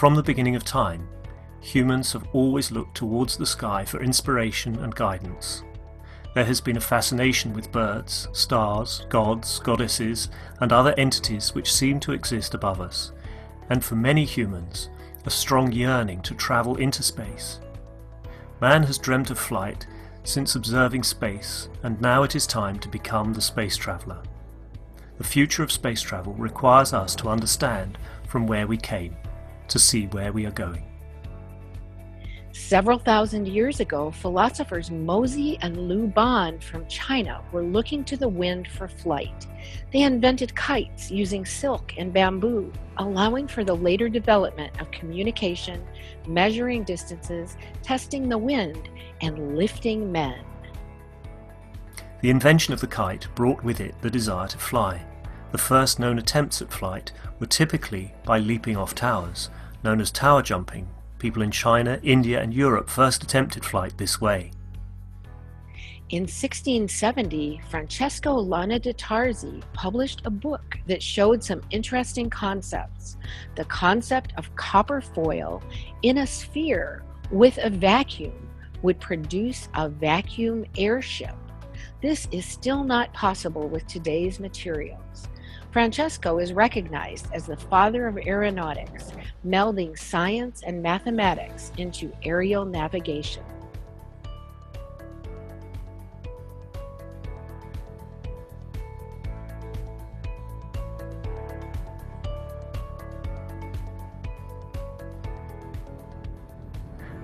From the beginning of time, humans have always looked towards the sky for inspiration and guidance. There has been a fascination with birds, stars, gods, goddesses, and other entities which seem to exist above us, and for many humans, a strong yearning to travel into space. Man has dreamt of flight since observing space, and now it is time to become the space traveller. The future of space travel requires us to understand from where we came, to see where we are going. Several thousand years ago, philosophers Mozi and Lu Ban from China were looking to the wind for flight. They invented kites using silk and bamboo, allowing for the later development of communication, measuring distances, testing the wind, and lifting men. The invention of the kite brought with it the desire to fly. The first known attempts at flight were typically by leaping off towers, known as tower jumping. People in China, India, and Europe first attempted flight this way. In 1670, Francesco Lana de Tarzi published a book that showed some interesting concepts. The concept of copper foil in a sphere with a vacuum would produce a vacuum airship. This is still not possible with today's materials. Francesco is recognized as the father of aeronautics, melding science and mathematics into aerial navigation.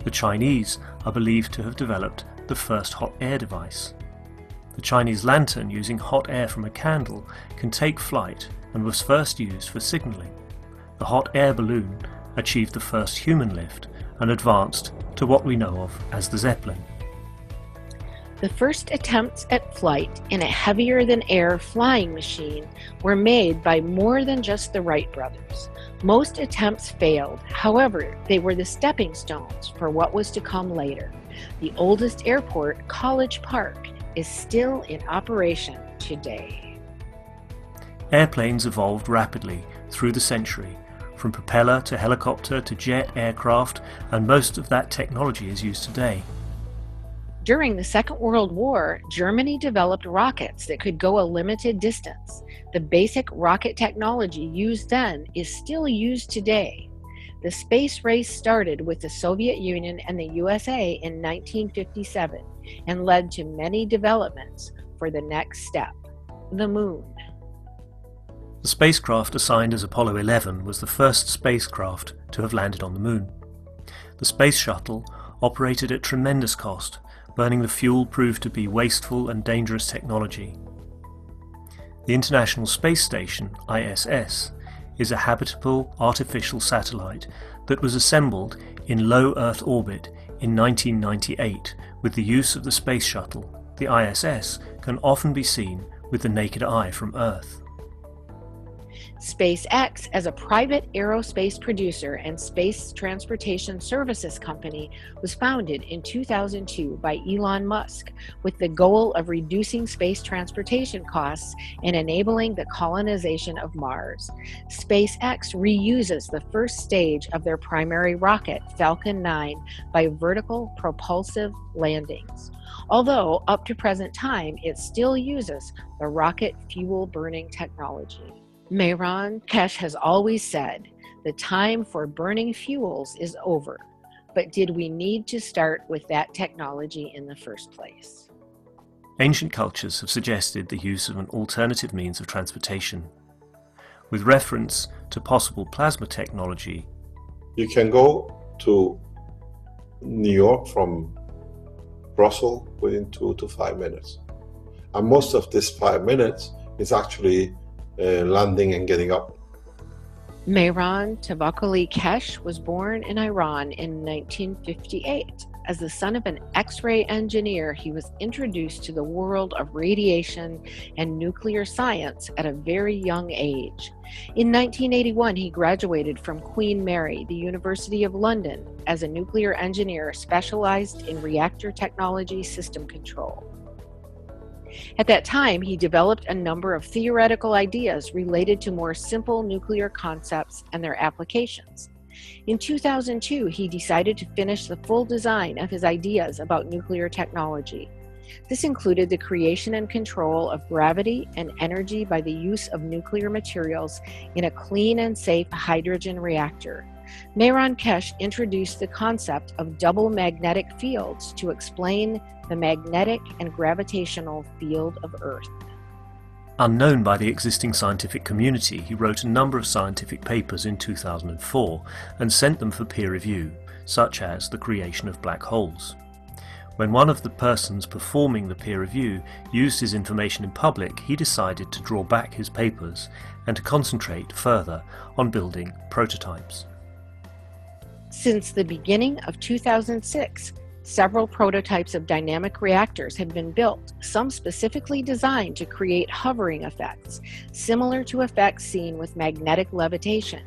The Chinese are believed to have developed the first hot air device. The Chinese lantern, using hot air from a candle, can take flight and was first used for signalling. The hot air balloon achieved the first human lift and advanced to what we know of as the Zeppelin. The first attempts at flight in a heavier-than-air flying machine were made by more than just the Wright brothers. Most attempts failed, however, they were the stepping stones for what was to come later. The oldest airport, College Park, is still in operation today. Airplanes evolved rapidly through the century, from propeller to helicopter to jet aircraft, and most of that technology is used today. During the Second World War, Germany developed rockets that could go a limited distance. The basic rocket technology used then is still used today. The space race started with the Soviet Union and the USA in 1957 and led to many developments for the next step, the moon. The spacecraft assigned as Apollo 11 was the first spacecraft to have landed on the moon. The space shuttle operated at tremendous cost. Burning the fuel proved to be wasteful and dangerous technology. The International Space Station, ISS, is a habitable artificial satellite that was assembled in low Earth orbit in 1998 with the use of the space shuttle. The ISS can often be seen with the naked eye from Earth. SpaceX, as a private aerospace producer and space transportation services company, was founded in 2002 by Elon Musk with the goal of reducing space transportation costs and enabling the colonization of Mars. SpaceX reuses the first stage of their primary rocket, Falcon 9, by vertical propulsive landings. Although, up to present time, it still uses the rocket fuel burning technology. Mayron Keshe has always said, the time for burning fuels is over, but did we need to start with that technology in the first place? Ancient cultures have suggested the use of an alternative means of transportation. With reference to possible plasma technology, you can go to New York from Brussels within 2 to 5 minutes. And most of this 5 minutes is actually landing and getting up. Mayron Tavakoli Keshe was born in Iran in 1958. As the son of an X-ray engineer, he was introduced to the world of radiation and nuclear science at a very young age. In 1981, he graduated from Queen Mary, the University of London, as a nuclear engineer specialized in reactor technology system control. At that time, he developed a number of theoretical ideas related to more simple nuclear concepts and their applications. In 2002, he decided to finish the full design of his ideas about nuclear technology. This included the creation and control of gravity and energy by the use of nuclear materials in a clean and safe hydrogen reactor. Mehran Keshe introduced the concept of double magnetic fields to explain the magnetic and gravitational field of Earth. Unknown by the existing scientific community, he wrote a number of scientific papers in 2004 and sent them for peer review, such as the creation of black holes. When one of the persons performing the peer review used his information in public, he decided to draw back his papers and to concentrate further on building prototypes. Since the beginning of 2006, several prototypes of dynamic reactors have been built, some specifically designed to create hovering effects, similar to effects seen with magnetic levitation.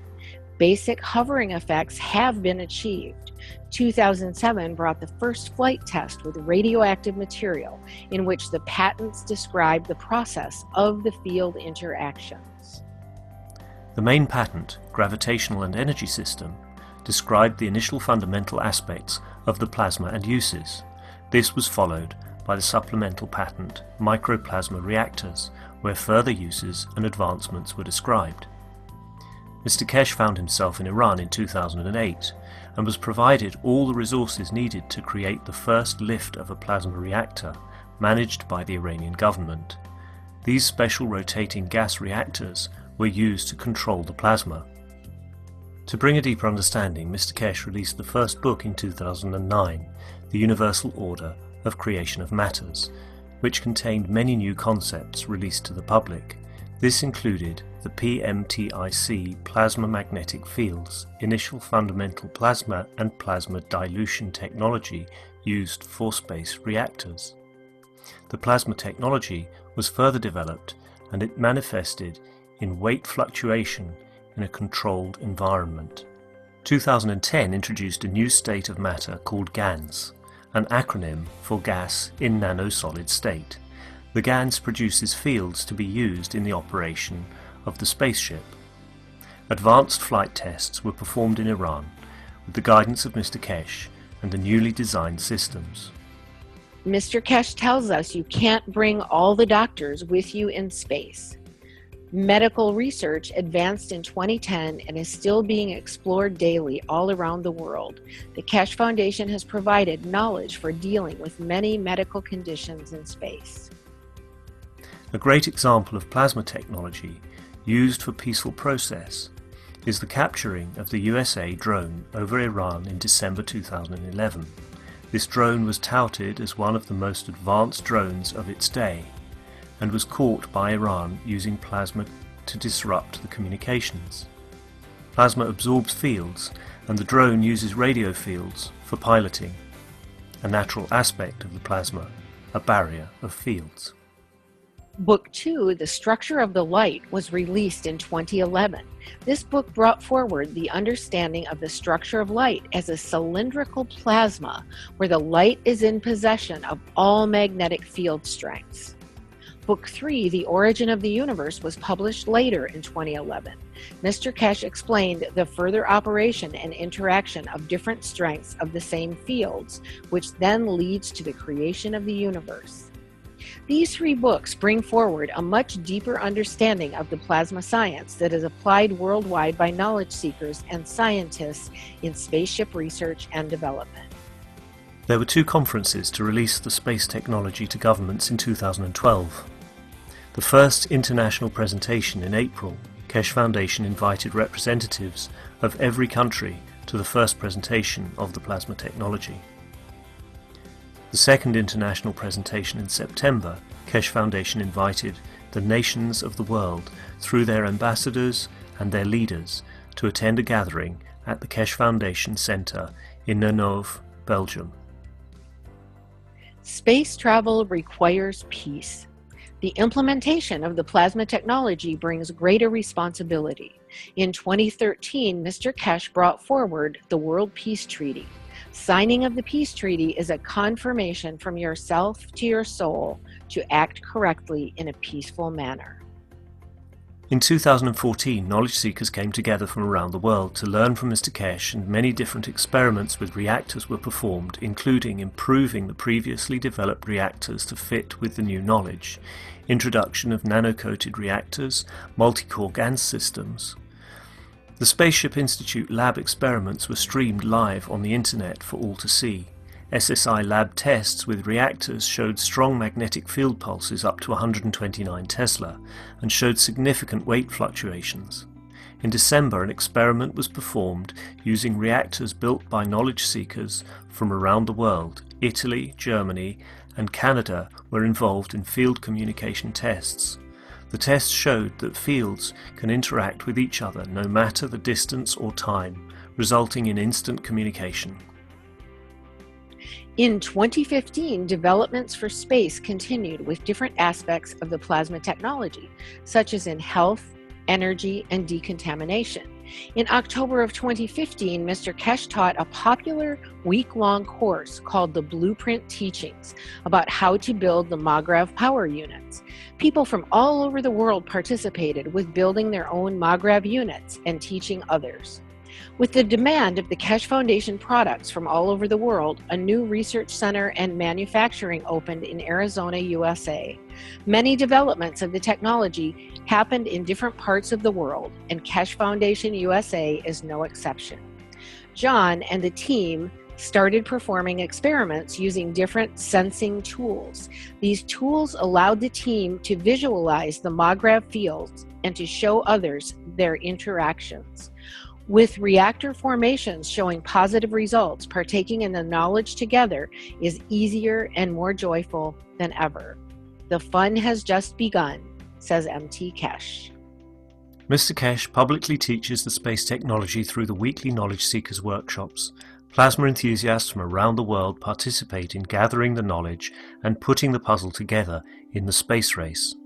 Basic hovering effects have been achieved. 2007 brought the first flight test with radioactive material, in which the patents describe the process of the field interactions. The main patent, Gravitational and Energy System, described the initial fundamental aspects of the plasma and uses. This was followed by the supplemental patent, Microplasma Reactors, where further uses and advancements were described. Mr. Keshe found himself in Iran in 2008 and was provided all the resources needed to create the first lift of a plasma reactor managed by the Iranian government. These special rotating gas reactors were used to control the plasma. To bring a deeper understanding, Mr. Keshe released the first book in 2009, The Universal Order of Creation of Matters, which contained many new concepts released to the public. This included the PMTIC plasma magnetic fields, initial fundamental plasma and plasma dilution technology used for space reactors. The plasma technology was further developed and it manifested in weight fluctuation in a controlled environment. 2010 introduced a new state of matter called GANS, an acronym for gas in nano-solid state. The GANS produces fields to be used in the operation of the spaceship. Advanced flight tests were performed in Iran with the guidance of Mr. Keshe and the newly designed systems. Mr. Keshe tells us you can't bring all the doctors with you in space. Medical research advanced in 2010 and is still being explored daily all around the world. The Keshe Foundation has provided knowledge for dealing with many medical conditions in space. A great example of plasma technology used for peaceful process is the capturing of the USA drone over Iran in December 2011. This drone was touted as one of the most advanced drones of its day and was caught by Iran using plasma to disrupt the communications. Plasma absorbs fields and the drone uses radio fields for piloting, a natural aspect of the plasma, a barrier of fields. Book 2, The Structure of the Light, was released in 2011. This book brought forward the understanding of the structure of light as a cylindrical plasma where the light is in possession of all magnetic field strengths. Book 3, The Origin of the Universe, was published later in 2011. Mr. Keshe explained the further operation and interaction of different strengths of the same fields, which then leads to the creation of the universe. These 3 books bring forward a much deeper understanding of the plasma science that is applied worldwide by knowledge seekers and scientists in spaceship research and development. There were 2 conferences to release the space technology to governments in 2012. The first international presentation in April, Keshe Foundation invited representatives of every country to the first presentation of the plasma technology. The second international presentation in September, Keshe Foundation invited the nations of the world through their ambassadors and their leaders to attend a gathering at the Keshe Foundation Center in Nenove, Belgium. Space travel requires peace. The implementation of the plasma technology brings greater responsibility. In 2013, Mr. Keshe brought forward the World Peace Treaty. Signing of the Peace Treaty is a confirmation from yourself to your soul to act correctly in a peaceful manner. In 2014, knowledge seekers came together from around the world to learn from Mr. Keshe, and many different experiments with reactors were performed, including improving the previously developed reactors to fit with the new knowledge, introduction of nano-coated reactors, multi-core GANS systems. The Spaceship Institute lab experiments were streamed live on the internet for all to see. SSI lab tests with reactors showed strong magnetic field pulses up to 129 Tesla and showed significant weight fluctuations. In December, an experiment was performed using reactors built by knowledge seekers from around the world. Italy, Germany, and Canada were involved in field communication tests. The tests showed that fields can interact with each other no matter the distance or time, resulting in instant communication. In 2015, developments for space continued with different aspects of the plasma technology, such as in health, energy, and decontamination. In October of 2015, Mr. Keshe taught a popular week-long course called the Blueprint Teachings about how to build the MAGRAV power units. People from all over the world participated with building their own MAGRAV units and teaching others. With the demand of the Keshe Foundation products from all over the world, a new research center and manufacturing opened in Arizona, USA. Many developments of the technology happened in different parts of the world, and Keshe Foundation USA is no exception. John and the team started performing experiments using different sensing tools. These tools allowed the team to visualize the MAGRAV fields and to show others their interactions. With reactor formations showing positive results, partaking in the knowledge together is easier and more joyful than ever. The fun has just begun, says MT Keshe. Mr. Keshe publicly teaches the space technology through the weekly Knowledge Seekers workshops. Plasma enthusiasts from around the world participate in gathering the knowledge and putting the puzzle together in the space race.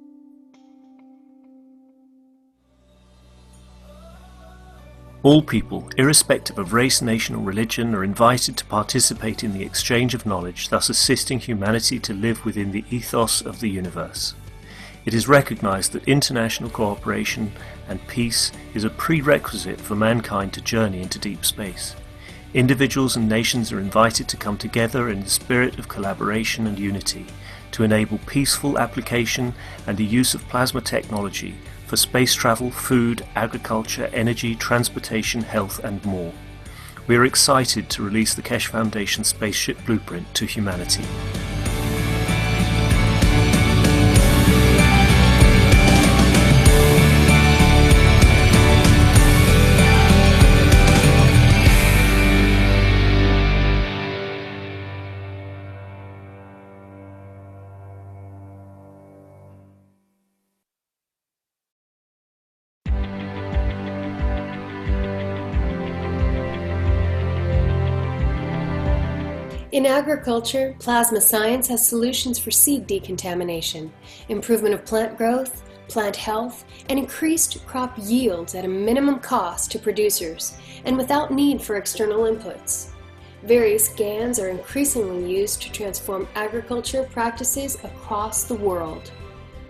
All people, irrespective of race, nation or religion, are invited to participate in the exchange of knowledge, thus assisting humanity to live within the ethos of the universe. It is recognized that international cooperation and peace is a prerequisite for mankind to journey into deep space. Individuals and nations are invited to come together in the spirit of collaboration and unity to enable peaceful application and the use of plasma technology for space travel, food, agriculture, energy, transportation, health and more. We are excited to release the Keshe Foundation Spaceship Blueprint to humanity. In agriculture, plasma science has solutions for seed decontamination, improvement of plant growth, plant health, and increased crop yields at a minimum cost to producers and without need for external inputs. Various GANs are increasingly used to transform agriculture practices across the world.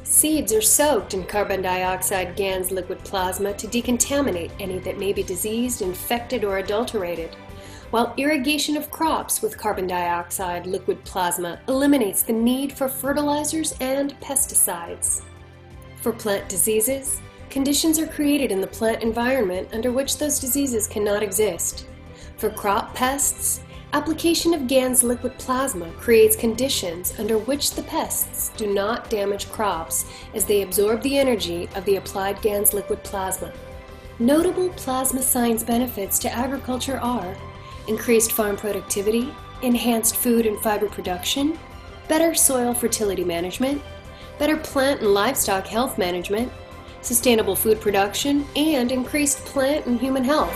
Seeds are soaked in carbon dioxide GANs liquid plasma to decontaminate any that may be diseased, infected, or adulterated, while irrigation of crops with carbon dioxide liquid plasma eliminates the need for fertilizers and pesticides. For plant diseases, conditions are created in the plant environment under which those diseases cannot exist. For crop pests, application of GANs liquid plasma creates conditions under which the pests do not damage crops as they absorb the energy of the applied GANs liquid plasma. Notable plasma science benefits to agriculture are increased farm productivity, enhanced food and fiber production, better soil fertility management, better plant and livestock health management, sustainable food production, and increased plant and human health.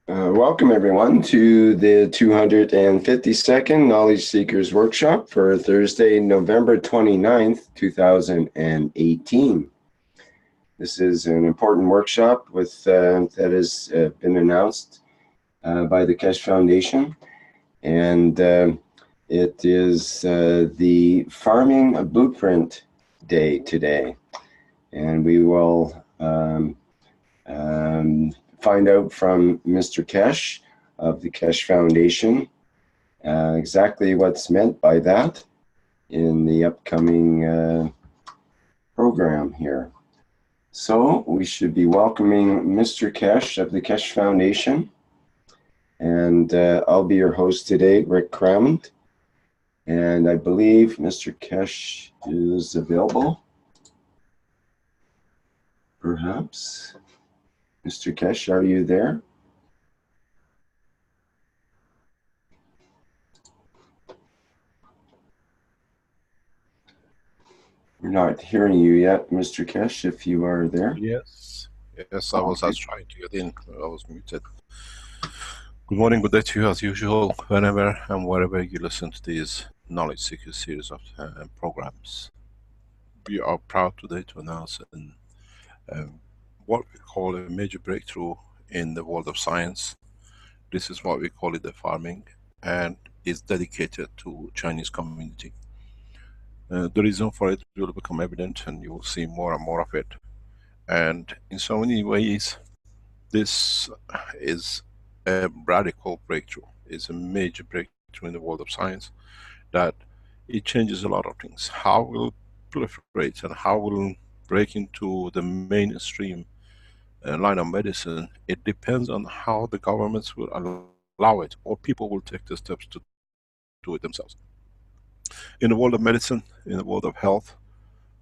Welcome everyone to the 252nd Knowledge Seekers Workshop for Thursday, November 29th, 2018. This is an important workshop that has been announced by the Keshe Foundation, and it is the Farming Blueprint Day today, and we will find out from Mr. Keshe of the Keshe Foundation exactly what's meant by that in the upcoming program here. So we should be welcoming Mr. Keshe of the Keshe Foundation, and I'll be your host today, Rick Crammond, and I believe Mr. Keshe is available, perhaps. Mr. Keshe, are you there? We're not hearing you yet, Mr. Keshe, if you are there. Yes, I was trying to get in. I was muted. Good morning, good day to you as usual, whenever and wherever you listen to these Knowledge Seeker series of programs. We are proud today to announce what we call a major breakthrough in the world of science. This is what we call it the farming, and is dedicated to Chinese community. The reason for it will become evident, and you will see more and more of it. And in so many ways, this is a radical breakthrough. It's a major breakthrough in the world of science, that it changes a lot of things. How will proliferate and how will break into the mainstream line of medicine, it depends on how the governments will allow it, or people will take the steps to do it themselves. In the world of medicine, in the world of health,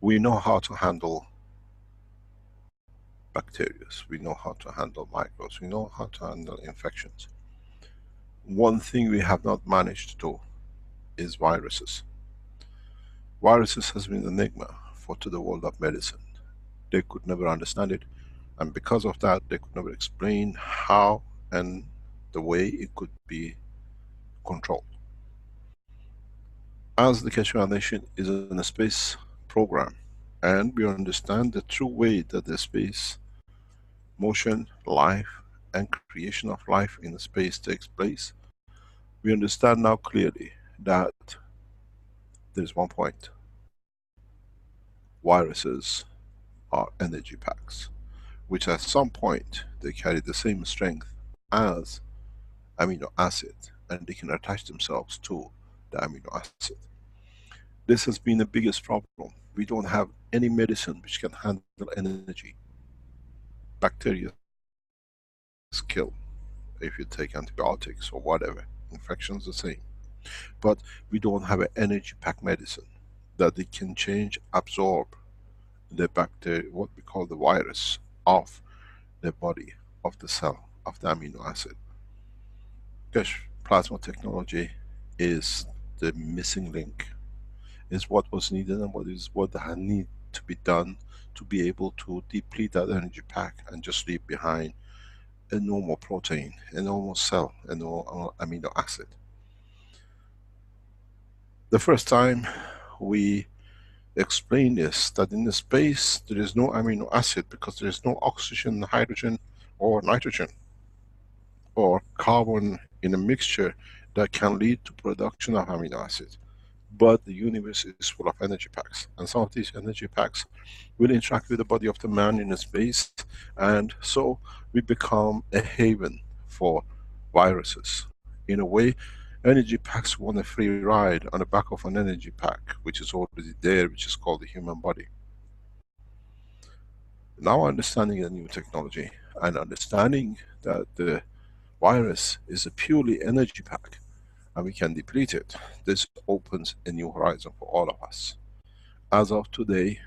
we know how to handle bacteria, we know how to handle microbes, we know how to handle infections. One thing we have not managed to do is viruses. Viruses has been an enigma to the world of medicine. They could never understand it, and because of that, they could never explain how and the way it could be controlled. As the Keshe Foundation is in a space program, and we understand the true way that the space motion, life, and creation of life in space takes place, we understand now clearly that there is one point. Viruses are energy packs, which at some point they carry the same strength as amino acid, and they can attach themselves to the amino acid. This has been the biggest problem. We don't have any medicine which can handle energy. Bacteria kill if you take antibiotics or whatever. Infections the same. But we don't have an energy pack medicine that it can change, absorb the bacteria, what we call the virus, of the body, of the cell, of the amino acid. Keshe plasma technology is the missing link. Is what was needed and what had need to be done to be able to deplete that energy pack and just leave behind a normal protein, a normal cell, a normal amino acid. The first time we explained this, that in the space there is no amino acid because there is no oxygen, hydrogen, or nitrogen, or carbon in a mixture that can lead to production of amino acids. But the universe is full of energy packs, and some of these energy packs will interact with the body of the man in space, and so we become a haven for viruses. In a way, energy packs want a free ride on the back of an energy pack, which is already there, which is called the human body. Now understanding the new technology, and understanding that the virus is a purely energy pack, and we can deplete it, this opens a new horizon for all of us. As of today,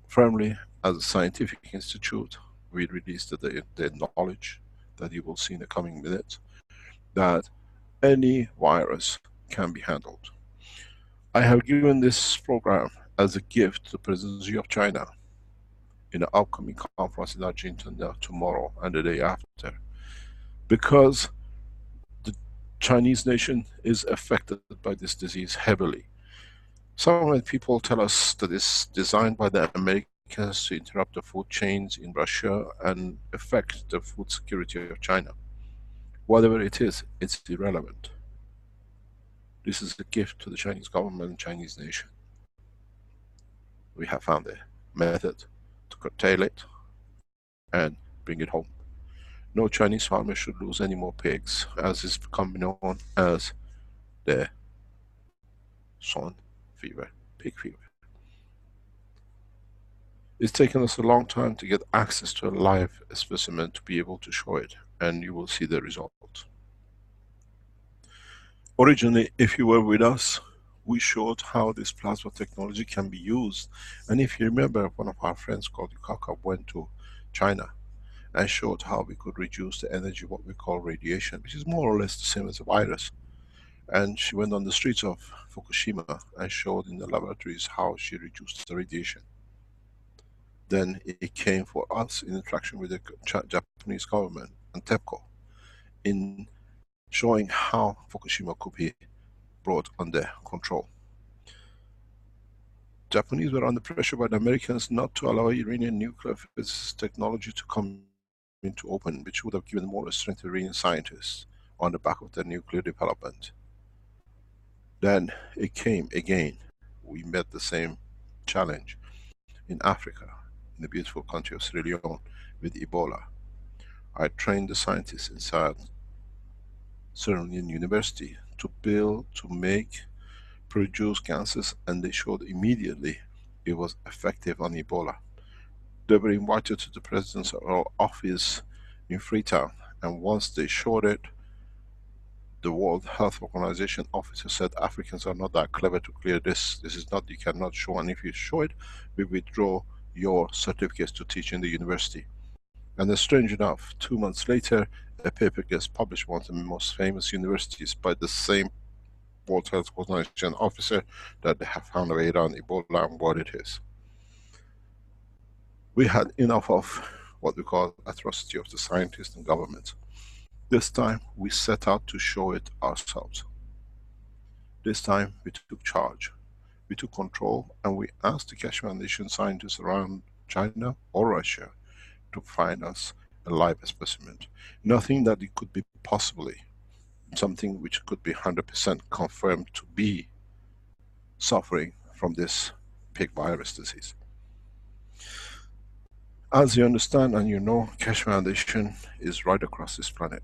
firmly as a scientific institute, we release the knowledge that you will see in the coming minutes, that any virus can be handled. I have given this program as a gift to the Presidency of China, in the upcoming conference in Argentina tomorrow and the day after, because the Chinese nation is affected by this disease heavily. Some people tell us that it's designed by the Americans to interrupt the food chains in Russia and affect the food security of China. Whatever it is, it's irrelevant. This is a gift to the Chinese government and Chinese nation. We have found a method to curtail it and bring it home. No Chinese farmer should lose any more pigs, as is becoming known as the Swine fever, pig fever. It's taken us a long time to get access to a live specimen to be able to show it, and you will see the result. Originally, if you were with us, we showed how this plasma technology can be used. And if you remember, one of our friends called Yukaka went to China and showed how we could reduce the energy, what we call radiation, which is more or less the same as a virus. And she went on the streets of Fukushima and showed in the laboratories how she reduced the radiation. Then it came for us in interaction with the Japanese government and TEPCO in showing how Fukushima could be brought under control. Japanese were under pressure by the Americans not to allow Iranian nuclear physics technology to come into open, which would have given more strength to Iranian scientists on the back of their nuclear development. Then it came again. We met the same challenge in Africa, in the beautiful country of Sierra Leone, with Ebola. I trained the scientists inside Sierra Leone University to build, to make, produce gases, and they showed immediately it was effective on Ebola. They were invited to the president's office in Freetown, and once they showed it, the World Health Organization officer said, Africans are not that clever to clear this. This is not, you cannot show, and if you show it, we withdraw your certificates to teach in the university. And then strange enough, 2 months later, a paper gets published, one of the most famous universities, by the same World Health Organization officer, that they have found a way around Ebola and what it is. We had enough of what we call atrocity of the scientists and government. This time we set out to show it ourselves. This time we took charge, we took control, and we asked the Keshe Foundation scientists around China or Russia to find us a live specimen. Nothing that it could be possibly something which could be 100% confirmed to be suffering from this pig virus disease. As you understand and you know, Keshe Foundation is right across this planet.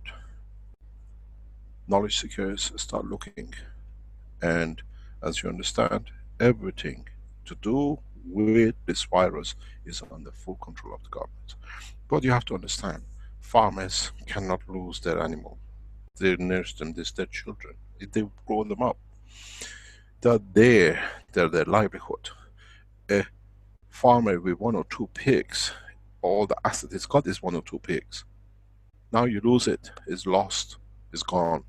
Knowledge seekers start looking, and as you understand, everything to do with this virus is under full control of the government. But you have to understand, farmers cannot lose their animal. They nurse them, this their children. They've grown them up. They're their livelihood. A farmer with 1 or 2 pigs, all the asset it's got is 1 or 2 pigs. Now you lose it, it's lost, it's gone.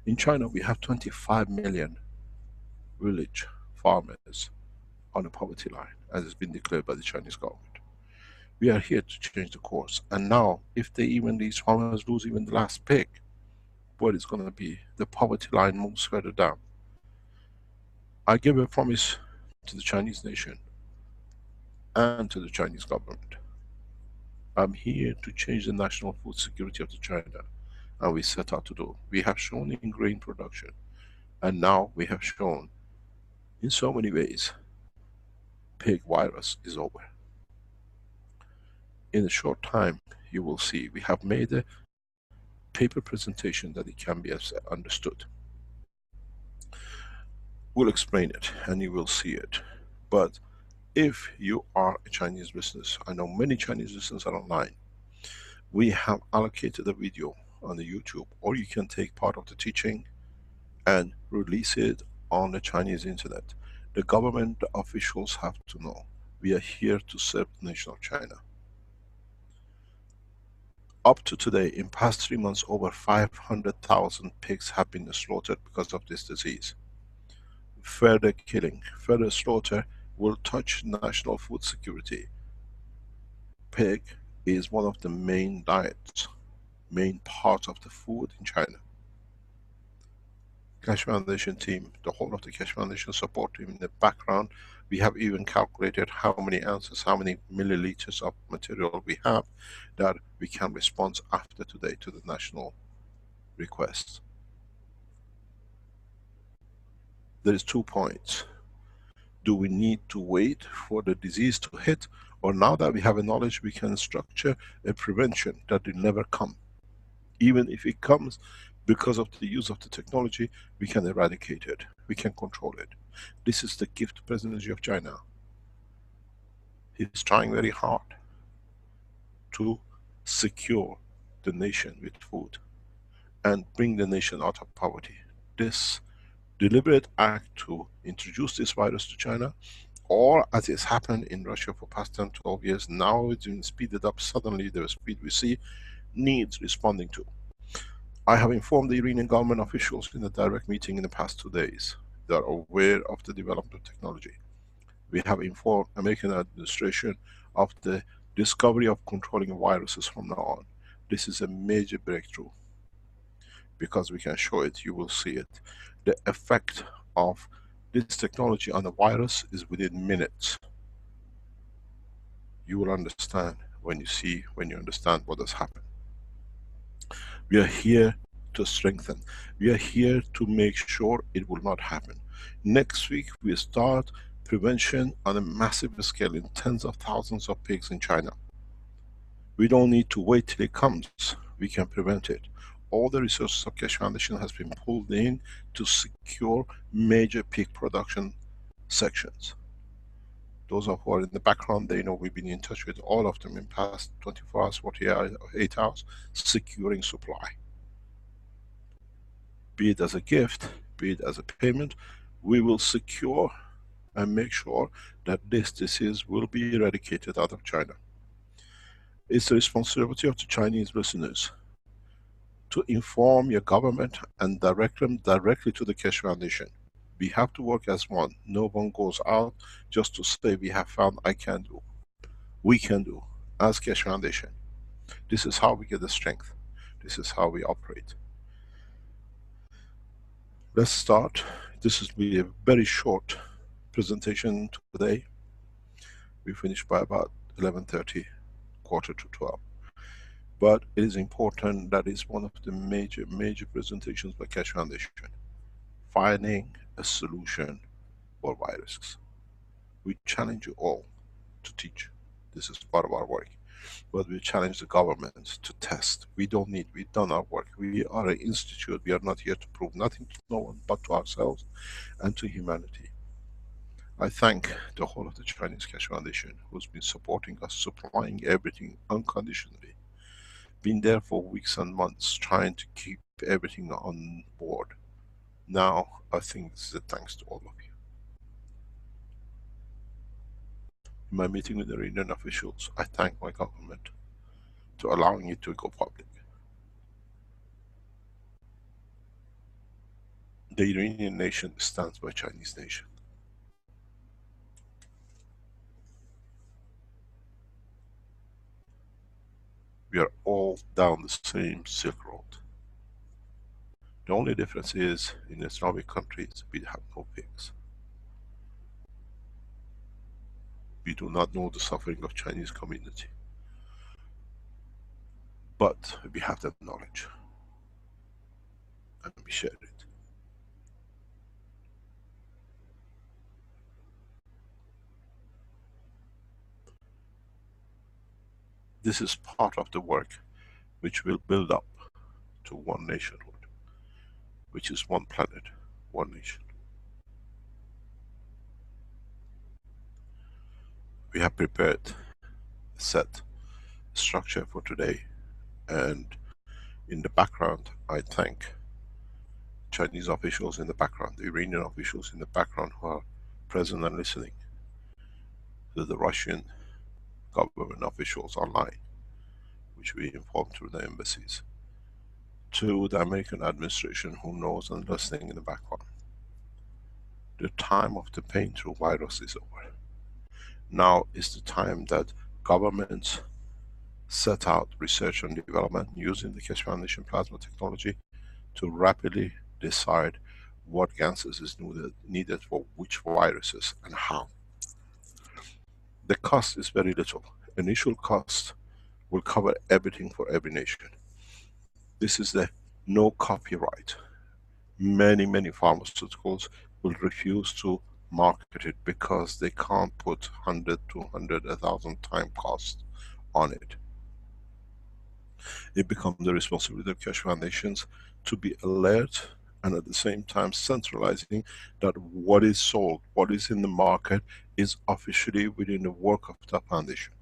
In China we have 25 million village farmers on the poverty line, as has been declared by the Chinese government. We are here to change the course, and now if these farmers lose even the last pig, what is going to be? The poverty line moves further down. I give a promise to the Chinese nation and to the Chinese government. I'm here to change the national food security of China, and we set out to do. We have shown in grain production, and now we have shown in so many ways pig virus is over. In a short time you will see we have made a paper presentation that it can be understood. We'll explain it and you will see it. But if you are a Chinese business, I know many Chinese businesses are online, we have allocated a video on the YouTube, or you can take part of the teaching and release it on the Chinese internet. The government officials have to know we are here to serve the nation of China. Up to today, in past 3 months, over 500,000 pigs have been slaughtered because of this disease. Further killing, further slaughter will touch national food security. pig is one of the main diets, main part of the food in China. Keshe Foundation team, the whole of the Keshe Foundation support team in the background, we have even calculated how many ounces, how many milliliters of material we have that we can respond after today to the national request. There is 2 points. Do we need to wait for the disease to hit, or now that we have a knowledge we can structure a prevention that will never come? Even if it comes, because of the use of the technology, we can eradicate it, we can control it. This is the gift to President Xi of China. He's trying very hard to secure the nation with food and bring the nation out of poverty. This deliberate act to introduce this virus to China, or as it's happened in Russia for past 10, 12 years, now it's been speeded up. Suddenly the speed we see needs responding to. I have informed the Iranian government officials in a direct meeting in the past 2 days. They are aware of the development of technology. We have informed American administration of the discovery of controlling viruses from now on. This is a major breakthrough, because we can show it, you will see it. The effect of this technology on the virus is within minutes. You will understand when you see, when you understand what has happened. We are here to strengthen. We are here to make sure it will not happen. Next week we start prevention on a massive scale in tens of thousands of pigs in China. We don't need to wait till it comes. We can prevent it. All the resources of Keshe Foundation has been pulled in to secure major pig production sections. Those of who are in the background, they know we've been in touch with all of them in past 24 hours, 48 hours, securing supply. Be it as a gift, be it as a payment, we will secure and make sure that this disease will be eradicated out of China. It's the responsibility of the Chinese listeners to inform your government and direct them directly to the Keshe Foundation. We have to work as one. No one goes out just to say we have found, I can do. We can do, as Keshe Foundation. This is how we get the strength. This is how we operate. Let's start. This will be a very short presentation today. We finish by about 11:30, quarter to 12. But it is important, that is one of the major presentations by Keshe Foundation. Finding a solution for viruses. We challenge you all to teach. This is part of our work. But we challenge the governments to test. We don't need, we've done our work. We are an institute, we are not here to prove nothing to no one but to ourselves and to humanity. I thank the whole of the Chinese Keshe Foundation who's been supporting us, supplying everything unconditionally. Been there for weeks and months trying to keep everything on board. Now I think this is a thanks to all of you. In my meeting with the Iranian officials, I thank my government to allowing it to go public. The Iranian nation stands by Chinese nation. We are all down the same Silk Road. The only difference is, in Islamic countries, we have no pigs. We do not know the suffering of Chinese community. But we have that knowledge. And we share it. This is part of the work which will build up to one nationhood, which is one planet, one nation. We have prepared a set structure for today, and in the background I thank Chinese officials in the background, the Iranian officials in the background who are present and listening, to the Russian government officials online, which we inform through the embassies, to the American administration who knows and listening in the background. The time of the pain through virus is over. Now is the time that governments set out research and development using the Keshe Foundation plasma technology to rapidly decide what gases is needed for which viruses and how. The cost is very little. Initial cost will cover everything for every nation. This is the no copyright. Many pharmaceuticals will refuse to market it because they can't put 100, 200, 1,000 time cost on it. It becomes the responsibility of Keshe Foundations to be alert and at the same time centralizing that what is sold, what is in the market is officially within the work of the foundation.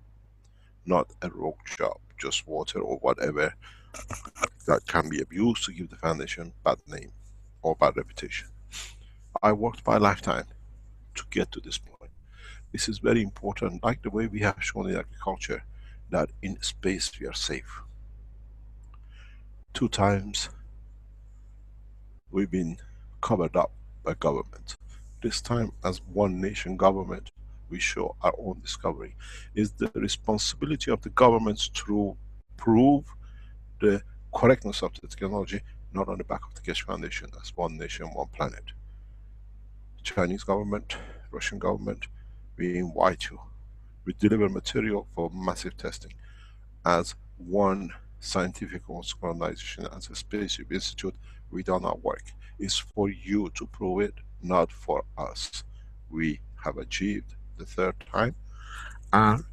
Not a rogue job, just water or whatever that can be abused to give the foundation bad name or bad reputation. I worked my lifetime to get to this point. This is very important, like the way we have shown in agriculture, that in space we are safe. 2 times we've been covered up by government. This time as one nation government, we show our own discovery. It's the responsibility of the governments to prove the correctness of the technology, not on the back of the Keshe Foundation as one nation, one planet. Chinese government, Russian government, we invite you. We deliver material for massive testing. As one scientific organization, as a Spaceship Institute, we do not work. It's for you to prove it, not for us. We have achieved the 3rd time, and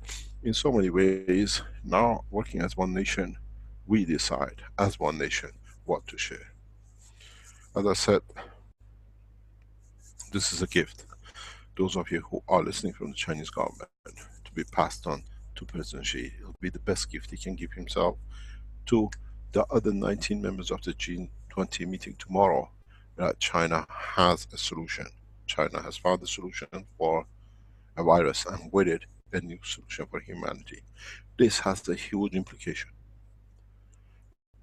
in so many ways, now working as one nation, we decide as one nation what to share. As I said, this is a gift. Those of you who are listening from the Chinese government, to be passed on to President Xi. It'll be the best gift he can give himself, to the other 19 members of the G20 meeting tomorrow, that China has a solution. China has found a solution for a virus, and with it, a new solution for humanity. This has a huge implication.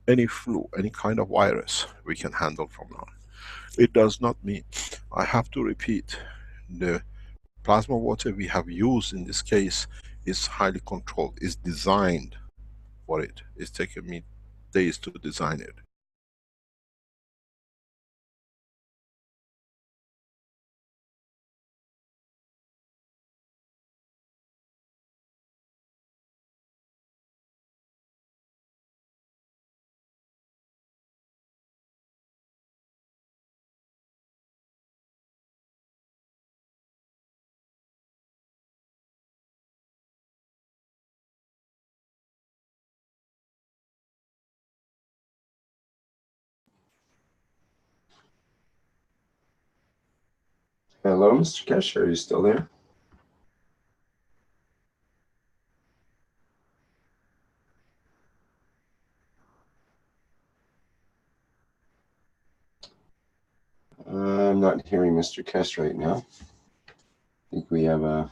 Any flu, any kind of virus, we can handle from now on. It does not mean, I have to repeat, the plasma water we have used in this case is highly controlled, is designed for it. It's taken me days to design it. Hello, Mr. Keshe, are you still there? I'm not hearing Mr. Keshe right now. I think we have a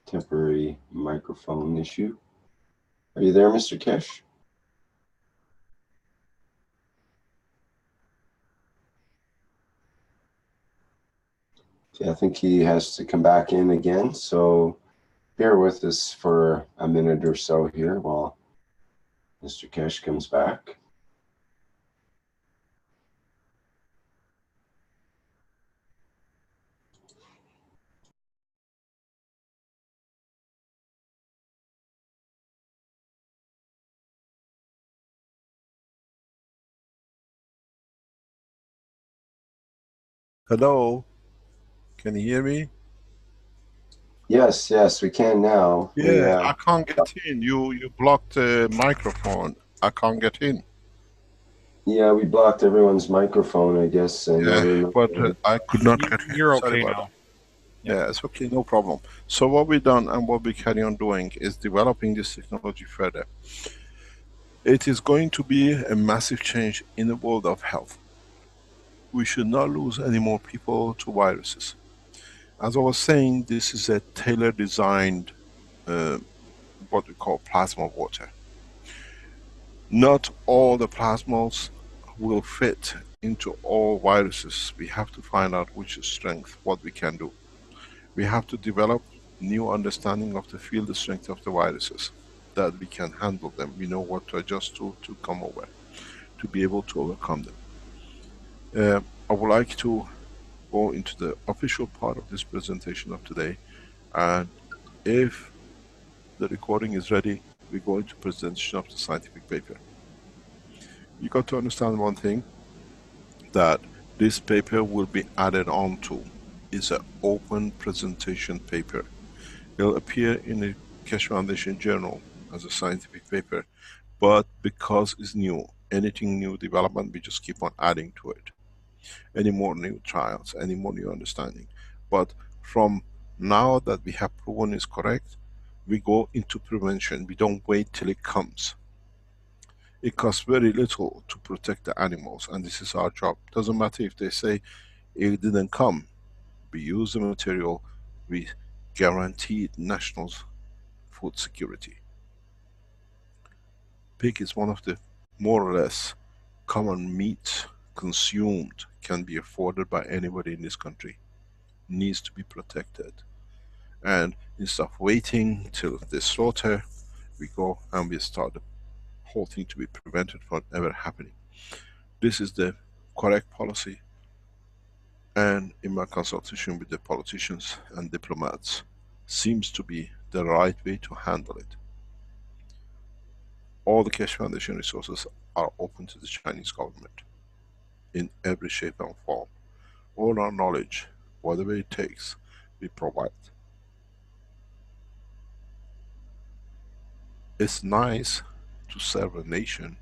temporary microphone issue. Are you there, Mr. Keshe? Okay, I think he has to come back in again, so bear with us for a minute or so here while Mr. Keshe comes back. Hello, can you hear me? Yes, we can now. Yeah, I can't get in. You blocked the microphone. I can't get in. Yeah, we blocked everyone's microphone, I guess. And Yeah, but I could not get in. You're Sorry okay about now. that. Yeah, it's okay, no problem. So what we've done and what we carry on doing is developing this technology further. It is going to be a massive change in the world of health. We should not lose any more people to viruses. As I was saying, this is a tailor designed what we call plasma water. Not all the plasmals will fit into all viruses. We have to find out which strength, what we can do. We have to develop new understanding of the field strength of the viruses. that we can handle them. We know what to adjust to come over, to be able to overcome them. I would like to go into the official part of this presentation of today, and if the recording is ready, we go into presentation of the scientific paper. You got to understand one thing, that this paper will be added on to. It's an open presentation paper. It'll appear in the Keshe Foundation Journal as a scientific paper, but because it's new, anything new development, we just keep on adding to it. Any more new trials, any more new understanding. But from now that we have proven is correct, we go into prevention. We don't wait till it comes. It costs very little to protect the animals, and this is our job. Doesn't matter if they say it didn't come. We use the material, we guarantee national food security. Pig is one of the more or less common meats consumed, can be afforded by anybody in this country. Needs to be protected. And instead of waiting till the slaughter, we go and we start the whole thing to be prevented from ever happening. This is the correct policy, and in my consultation with the politicians and diplomats, seems to be the right way to handle it. All the Keshe Foundation resources are open to the Chinese government in every shape and form. All our knowledge, whatever it takes, we provide. It's nice to serve a nation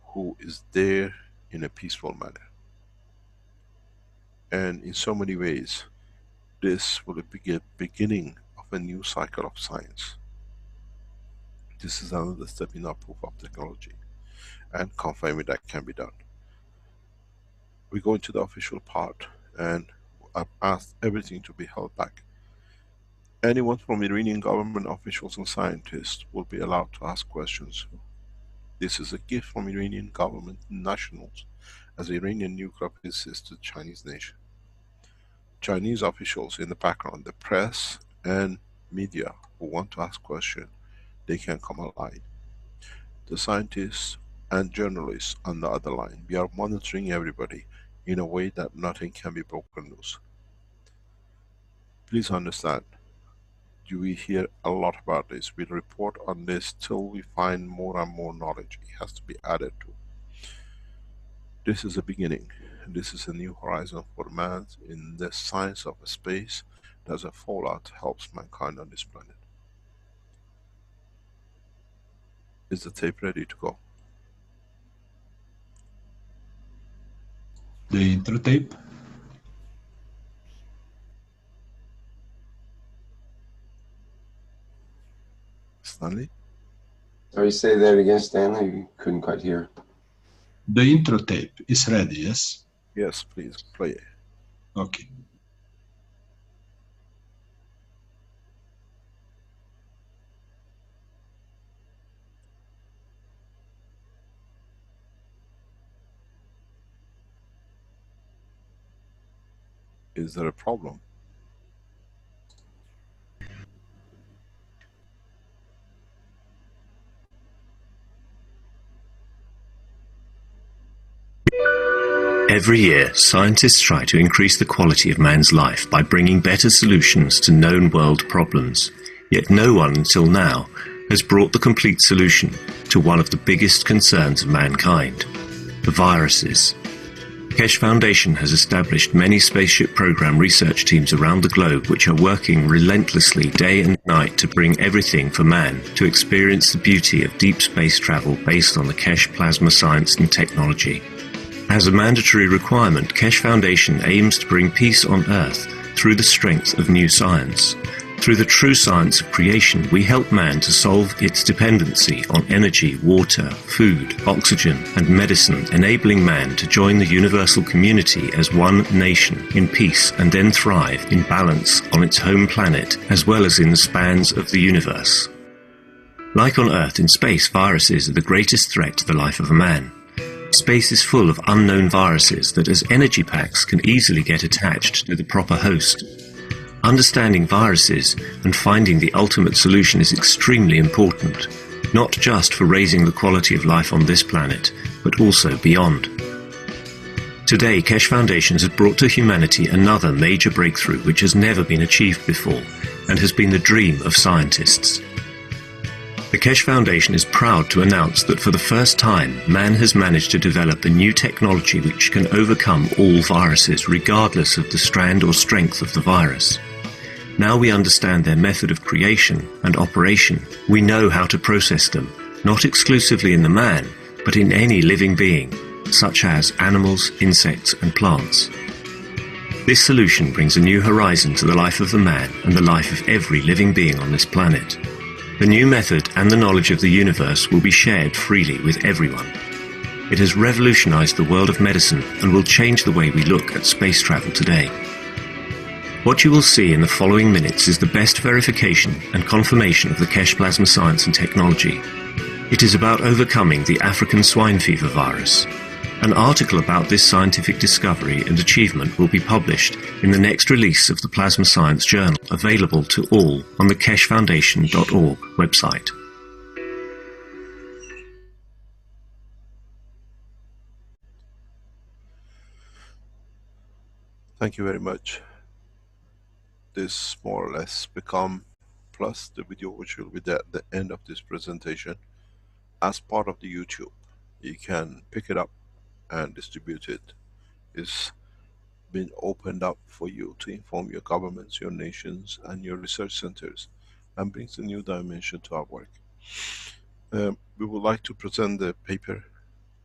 who is there in a peaceful manner. And in so many ways, this will be a beginning of a new cycle of science. This is another step in our proof of technology, and confirming that can be done. We go into the official part, and I've asked everything to be held back. Anyone from Iranian government officials and scientists will be allowed to ask questions. This is a gift from Iranian government nationals as Iranian nuclear physicists to the Chinese nation. Chinese officials in the background, the press and media who want to ask questions, they can come online. The scientists and journalists on the other line, we are monitoring everybody in a way that nothing can be broken loose. Please understand, we hear a lot about this. We report on this till we find more and more knowledge. It has to be added to. This is a beginning. This is a new horizon for man in the science of space. As a fallout helps mankind on this planet. Is the tape ready to go? The intro tape. Stanley? Sorry, say that again, Stanley. You couldn't quite hear. The intro tape is ready, yes? Yes, please play it. Okay. Is there a problem? Every year, scientists try to increase the quality of man's life by bringing better solutions to known world problems. Yet no one until now has brought the complete solution to one of the biggest concerns of mankind, the viruses. Keshe Foundation has established many spaceship program research teams around the globe which are working relentlessly day and night to bring everything for man to experience the beauty of deep space travel based on the Keshe plasma science and technology. As a mandatory requirement, Keshe Foundation aims to bring peace on Earth through the strength of new science. Through the true science of creation, we help man to solve its dependency on energy, water, food, oxygen, and medicine, enabling man to join the universal community as one nation in peace and then thrive in balance on its home planet as well as in the spans of the universe. Like on Earth, in space, viruses are the greatest threat to the life of a man. Space is full of unknown viruses that as energy packs can easily get attached to the proper host. Understanding viruses and finding the ultimate solution is extremely important, not just for raising the quality of life on this planet, but also beyond. Today, Keshe Foundation has brought to humanity another major breakthrough which has never been achieved before and has been the dream of scientists. The Keshe Foundation is proud to announce that for the first time, man has managed to develop a new technology which can overcome all viruses regardless of the strand or strength of the virus. Now we understand their method of creation and operation. We know how to process them, not exclusively in the man, but in any living being, such as animals, insects, and plants. This solution brings a new horizon to the life of the man and the life of every living being on this planet. The new method and the knowledge of the universe will be shared freely with everyone. It has revolutionized the world of medicine and will change the way we look at space travel today. What you will see in the following minutes is the best verification and confirmation of the Keshe plasma science and technology. It is about overcoming the African swine fever virus. An article about this scientific discovery and achievement will be published in the next release of the Plasma Science Journal, available to all on the keshefoundation.org website. Thank you very much. This more or less become, plus the video which will be at the end of this presentation, as part of the YouTube. You can pick it up and distribute it. It's been opened up for you to inform your governments, your nations, and your research centers, and brings a new dimension to our work. We would like to present the paper,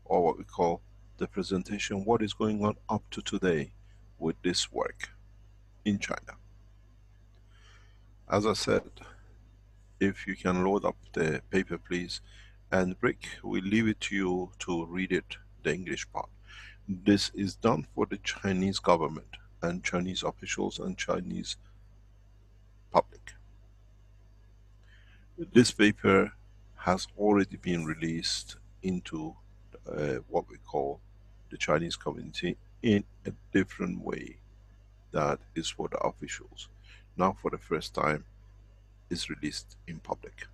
or what we call the presentation, what is going on up to today with this work in China. As I said, if you can load up the paper please, and Rick, we leave it to you to read it, the English part. This is done for the Chinese government and Chinese officials and Chinese public. This paper has already been released into what we call the Chinese community in a different way that is for the officials. Now for the first time is released in public.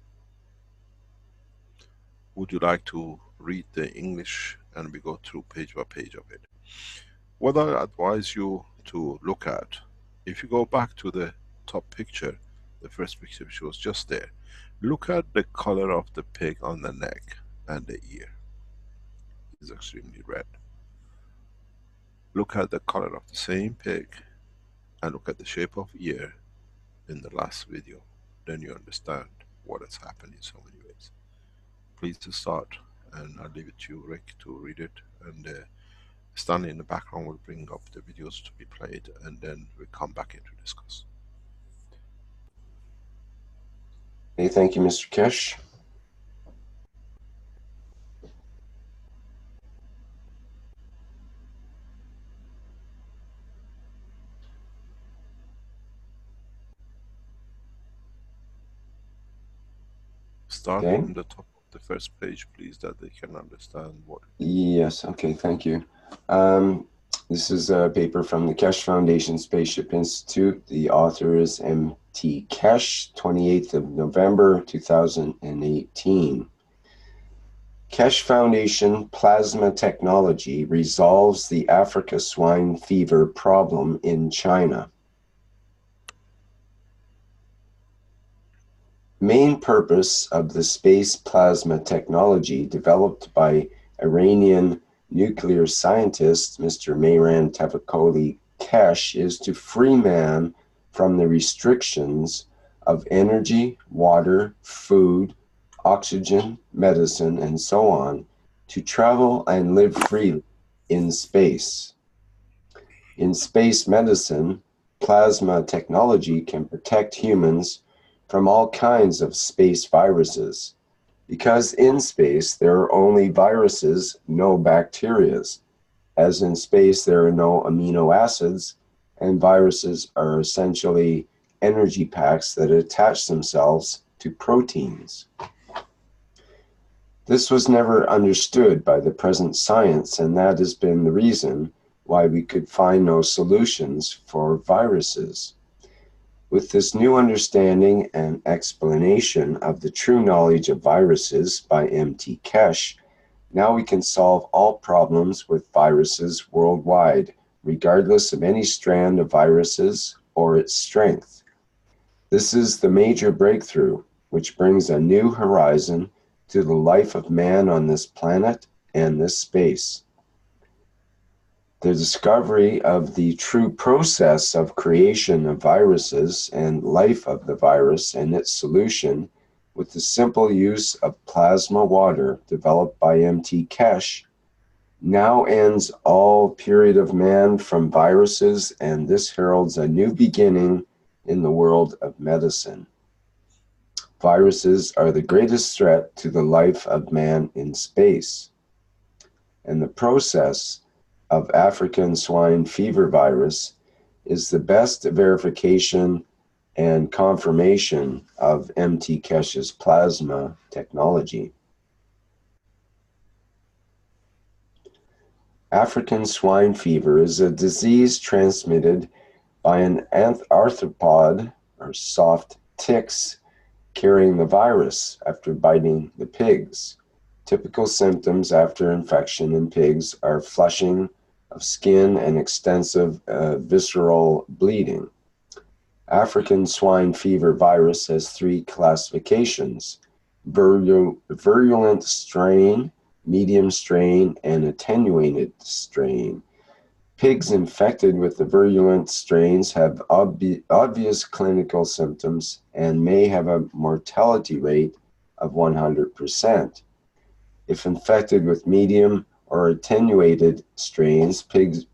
Would you like to read the English and we go through page by page of it? What I advise you to look at, if you go back to the top picture, the first picture which was just there, look at the color of the pig on the neck and the ear. It's extremely red. Look at the color of the same pig and look at the shape of ear in the last video. Then you understand what has happened in so many ways. Please to start, and I'll leave it to you, Rick, to read it, and Stanley in the background will bring up the videos to be played, and then we'll come back in to discuss. Okay, thank you, Mr. Keshe. Start Okay. from the top of the first page, please, that they can understand what. Yes, okay, thank you. This is a paper from the Keshe Foundation Spaceship Institute. The author is M.T. Keshe, 28th of November, 2018. Keshe Foundation Plasma Technology resolves the Africa swine fever problem in China. Main purpose of the space plasma technology developed by Iranian nuclear scientist Mr. Mehran Tevfikoli Keshe is to free man from the restrictions of energy, water, food, oxygen, medicine, and so on, to travel and live freely in space. In space medicine, plasma technology can protect humans from all kinds of space viruses, because in space there are only viruses, no bacterias. As in space there are no amino acids, and viruses are essentially energy packs that attach themselves to proteins. This was never understood by the present science, and that has been the reason why we could find no solutions for viruses. With this new understanding and explanation of the true knowledge of viruses by M.T. Keshe, now we can solve all problems with viruses worldwide, regardless of any strand of viruses or its strength. This is the major breakthrough, which brings a new horizon to the life of man on this planet and this space. The discovery of the true process of creation of viruses and life of the virus and its solution with the simple use of plasma water developed by M.T. Keshe now ends all period of man from viruses, and this heralds a new beginning in the world of medicine. Viruses are the greatest threat to the life of man in space, and the process of African swine fever virus is the best verification and confirmation of M.T. Keshe's plasma technology. African swine fever is a disease transmitted by an arthropod, or soft ticks, carrying the virus after biting the pigs. Typical symptoms after infection in pigs are flushing of skin and extensive visceral bleeding. African swine fever virus has 3 classifications: virulent strain, medium strain, and attenuated strain. Pigs infected with the virulent strains have obvious clinical symptoms and may have a mortality rate of 100%. If infected with medium or attenuated strains, pigs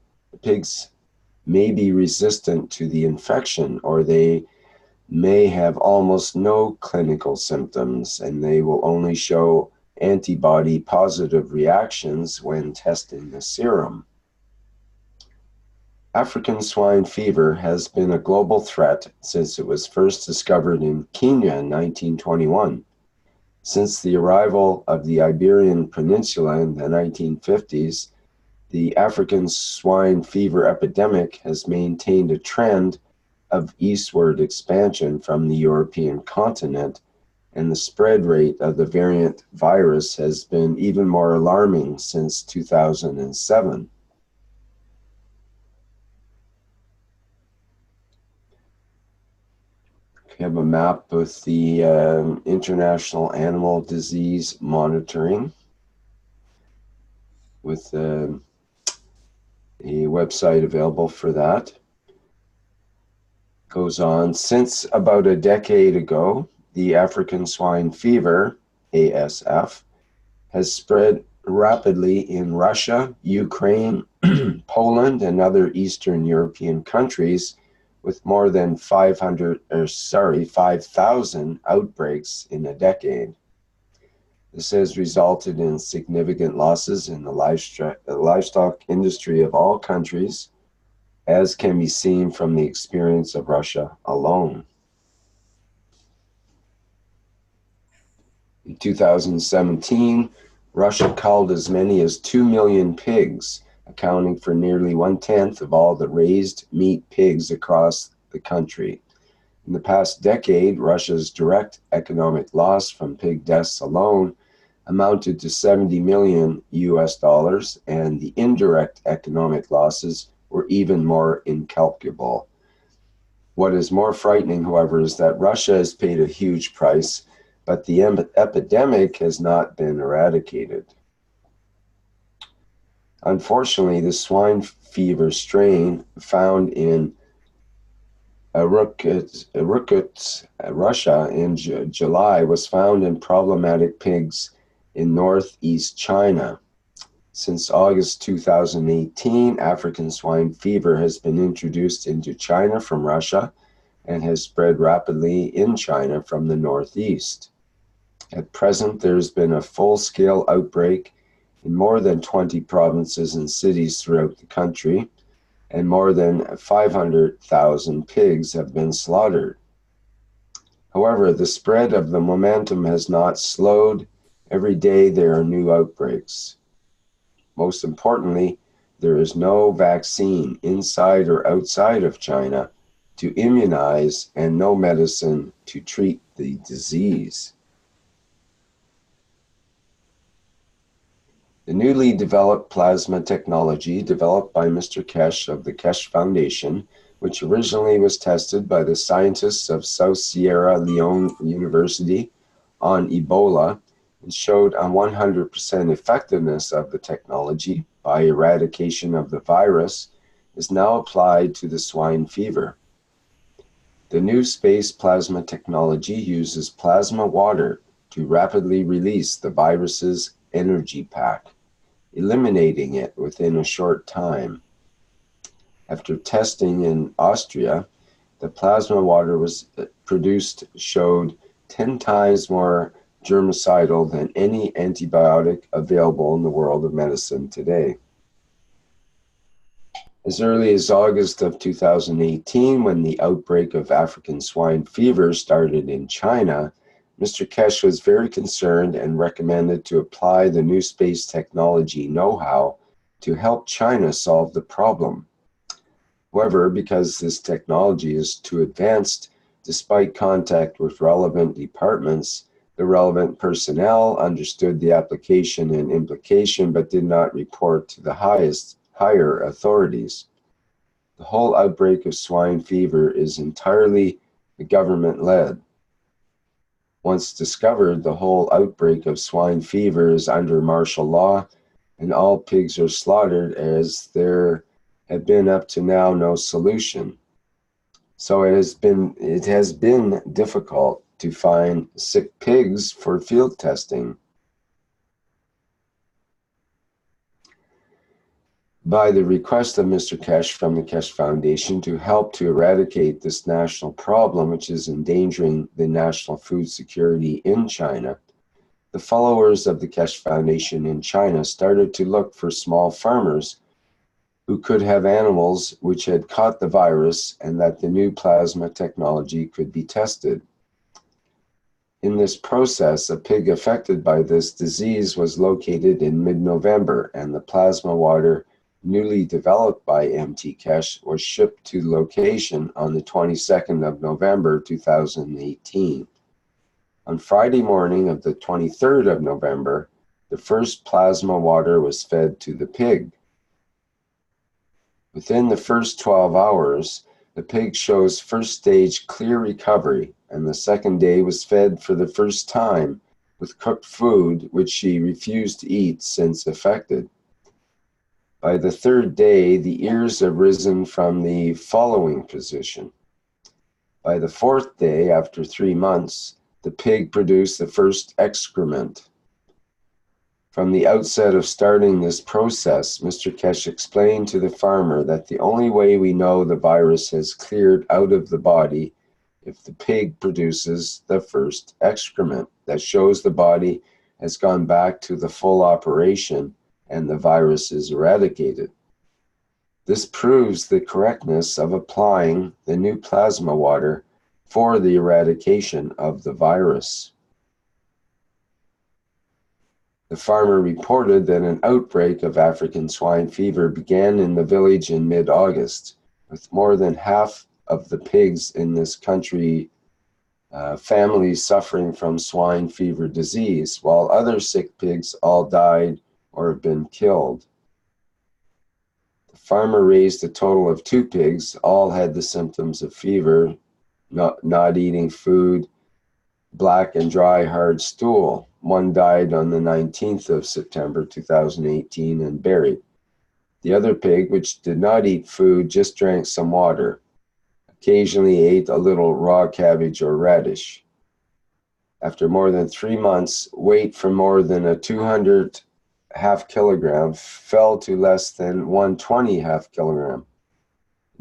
may be resistant to the infection, or they may have almost no clinical symptoms, and they will only show antibody positive reactions when testing the serum. African swine fever has been a global threat since it was first discovered in Kenya in 1921. Since the arrival of the Iberian Peninsula in the 1950s, the African swine fever epidemic has maintained a trend of eastward expansion from the European continent, and the spread rate of the variant virus has been even more alarming since 2007. We have a map with the International Animal Disease Monitoring with a website available for that. Goes on, since about a decade ago, the African swine fever, ASF, has spread rapidly in Russia, Ukraine, Poland, and other Eastern European countries, with more than 5,000 outbreaks in a decade. This has resulted in significant losses in the livestock industry of all countries, as can be seen from the experience of Russia alone. In 2017, Russia culled as many as 2 million pigs, accounting for nearly 1/10 of all the raised meat pigs across the country. In the past decade, Russia's direct economic loss from pig deaths alone amounted to $70 million, and the indirect economic losses were even more incalculable. What is more frightening, however, is that Russia has paid a huge price, but the epidemic has not been eradicated. Unfortunately, the swine fever strain found in Irkutsk, Russia in July was found in problematic pigs in northeast China. Since August 2018, African swine fever has been introduced into China from Russia and has spread rapidly in China from the northeast. At present, there's been a full-scale outbreak in more than 20 provinces and cities throughout the country, and more than 500,000 pigs have been slaughtered. However, the spread of the momentum has not slowed. Every day there are new outbreaks. Most importantly, there is no vaccine inside or outside of China to immunize and no medicine to treat the disease. The newly developed plasma technology developed by Mr. Keshe of the Keshe Foundation, which originally was tested by the scientists of South Sierra Leone University on Ebola, and showed a 100% effectiveness of the technology by eradication of the virus, is now applied to the swine fever. The new space plasma technology uses plasma water to rapidly release the virus's energy pack, eliminating it within a short time. After testing in Austria, the plasma water was produced showed 10 times more germicidal than any antibiotic available in the world of medicine today. As early as August of 2018, when the outbreak of African swine fever started in China, Mr. Keshe was very concerned and recommended to apply the new space technology know-how to help China solve the problem. However, because this technology is too advanced, despite contact with relevant departments, the relevant personnel understood the application and implication but did not report to the higher authorities. The whole outbreak of swine fever is entirely government-led. Once discovered, the whole outbreak of swine fever is under martial law, and all pigs are slaughtered, as there have been up to now no solution. So it has been difficult to find sick pigs for field testing. By the request of Mr. Keshe from the Keshe Foundation to help to eradicate this national problem, which is endangering the national food security in China, the followers of the Keshe Foundation in China started to look for small farmers who could have animals which had caught the virus and that the new plasma technology could be tested. In this process, a pig affected by this disease was located in mid-November, and the plasma water newly developed by MT Keshe was shipped to the location on the 22nd of November 2018. On Friday morning of the 23rd of November, the first plasma water was fed to the pig. Within the first 12 hours, the pig shows first stage clear recovery, and the second day was fed for the first time with cooked food, which she refused to eat since affected. By the third day, the ears have risen from the following position. By the fourth day, after 3 months, the pig produced the first excrement. From the outset of starting this process, Mr. Keshe explained to the farmer that the only way we know the virus has cleared out of the body if the pig produces the first excrement that shows the body has gone back to the full operation and the virus is eradicated. This proves the correctness of applying the new plasma water for the eradication of the virus. The farmer reported that an outbreak of African swine fever began in the village in mid-August, with more than half of the pigs in this country families suffering from swine fever disease, while other sick pigs all died or have been killed. The farmer raised a total of 2 pigs. All had the symptoms of fever, not eating food, black and dry hard stool. One died on the 19th of September 2018 and buried. The other pig, which did not eat food, just drank some water. Occasionally ate a little raw cabbage or radish. After more than 3 months, weight from more than a 200 half kilogram fell to less than 120 half kilogram,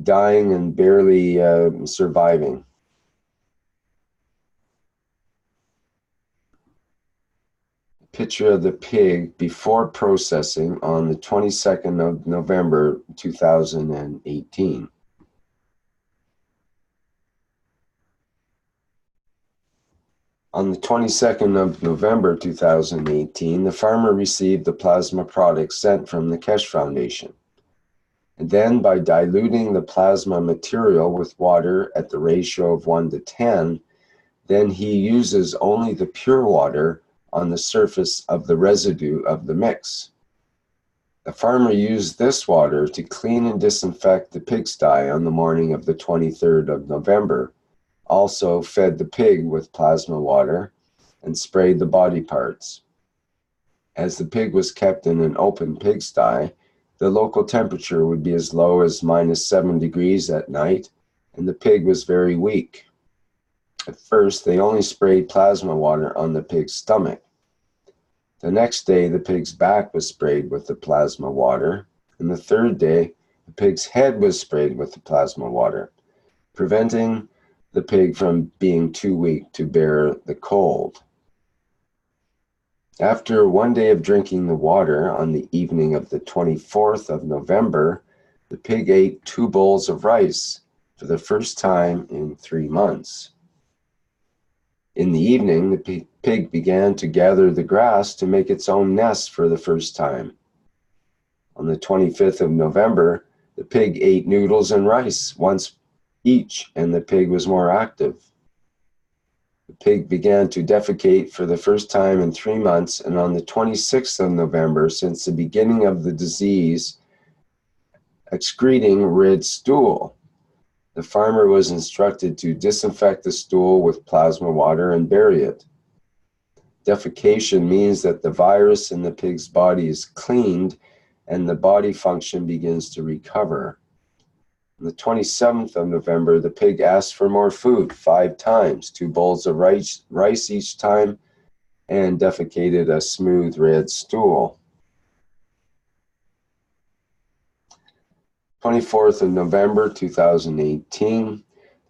dying and barely surviving. Picture of the pig before processing on the 22nd of November 2018. On the 22nd of November 2018, the farmer received the plasma products sent from the Keshe Foundation. And then by diluting the plasma material with water at the ratio of 1 to 10, then he uses only the pure water on the surface of the residue of the mix. The farmer used this water to clean and disinfect the pigsty on the morning of the 23rd of November, also fed the pig with plasma water, and sprayed the body parts. As the pig was kept in an open pigsty, the local temperature would be as low as -7 degrees at night, and the pig was very weak. At first, they only sprayed plasma water on the pig's stomach. The next day, the pig's back was sprayed with the plasma water, and the third day, the pig's head was sprayed with the plasma water, preventing the pig from being too weak to bear the cold. After 1 day of drinking the water on the evening of the 24th of November, the pig ate 2 bowls of rice for the first time in 3 months. In the evening, the pig began to gather the grass to make its own nest for the first time. On the 25th of November, the pig ate noodles and rice once each, and the pig was more active. The pig began to defecate for the first time in 3 months, and on the 26th of November, since the beginning of the disease, excreting red stool. The farmer was instructed to disinfect the stool with plasma water and bury it. Defecation means that the virus in the pig's body is cleaned and the body function begins to recover. On the 27th of November, the pig asked for more food 5 times, 2 bowls of rice each time, and defecated a smooth red stool. 24th of November 2018,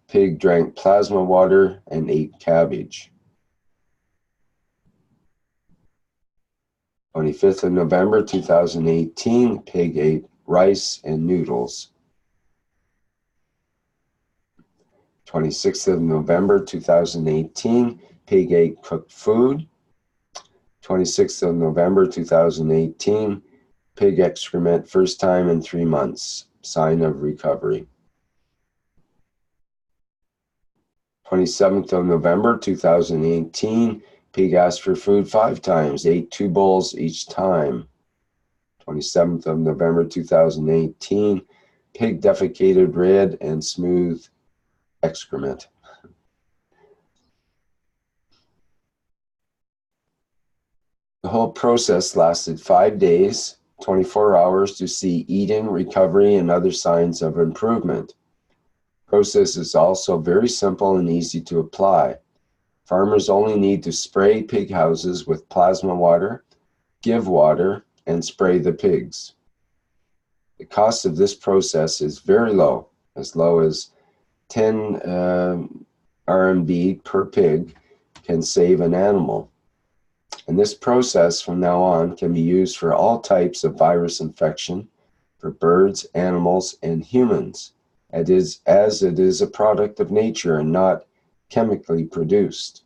pig drank plasma water and ate cabbage. 25th of November 2018, pig ate rice and noodles. 26th of November 2018, pig ate cooked food. 26th of November 2018, pig excrement first time in 3 months. Sign of recovery. 27th of November 2018, pig asked for food 5 times, ate 2 bowls each time. 27th of November 2018, pig defecated red and smooth excrement. The whole process lasted 5 days, 24 hours to see eating, recovery, and other signs of improvement. Process is also very simple and easy to apply. Farmers only need to spray pig houses with plasma water, give water, and spray the pigs. The cost of this process is very low as 10 RMB per pig can save an animal. And this process from now on can be used for all types of virus infection for birds, animals, and humans, as it is a product of nature and not chemically produced.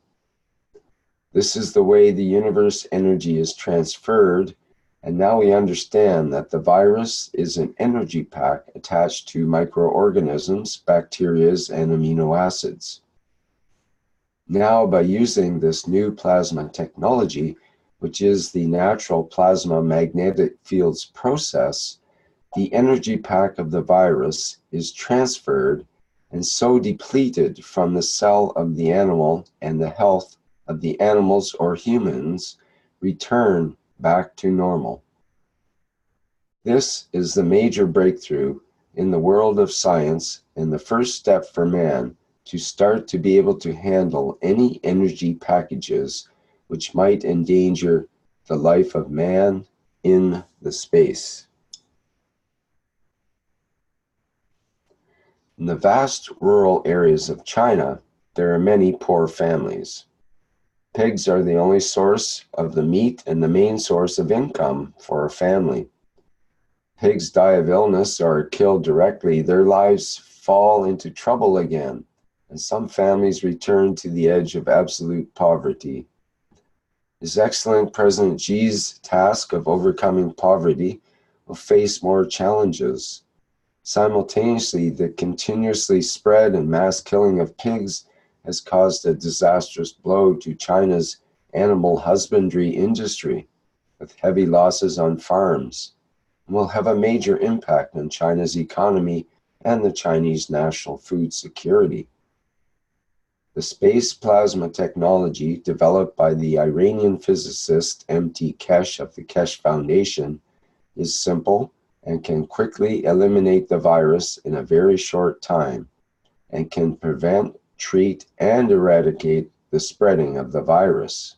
This is the way the universe energy is transferred, and now we understand that the virus is an energy pack attached to microorganisms, bacteria, and amino acids. Now, by using this new plasma technology, which is the natural plasma magnetic fields process, the energy pack of the virus is transferred and so depleted from the cell of the animal, and the health of the animals or humans return back to normal. This is the major breakthrough in the world of science and the first step for man to start to be able to handle any energy packages which might endanger the life of man in the space. In the vast rural areas of China, there are many poor families. Pigs are the only source of the meat and the main source of income for a family. Pigs die of illness or are killed directly, their lives fall into trouble again, and some families return to the edge of absolute poverty. His Excellent President Xi's task of overcoming poverty will face more challenges. Simultaneously, the continuously spread and mass killing of pigs has caused a disastrous blow to China's animal husbandry industry, with heavy losses on farms, and will have a major impact on China's economy and the Chinese national food security. The space plasma technology developed by the Iranian physicist M.T. Keshe of the Keshe Foundation is simple and can quickly eliminate the virus in a very short time, and can prevent, treat, and eradicate the spreading of the virus.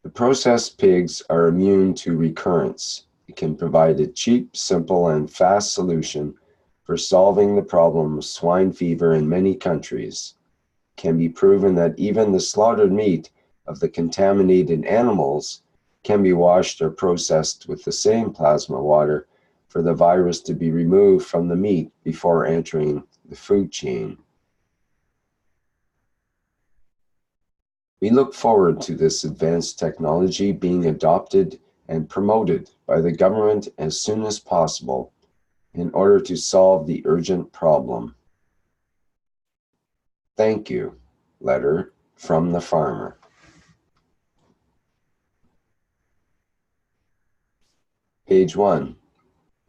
The processed pigs are immune to recurrence. It can provide a cheap, simple, and fast solution for solving the problem of swine fever in many countries. It can be proven that even the slaughtered meat of the contaminated animals can be washed or processed with the same plasma water for the virus to be removed from the meat before entering the food chain. We look forward to this advanced technology being adopted and promoted by the government as soon as possible in order to solve the urgent problem. Thank you. Letter from the farmer. Page 1.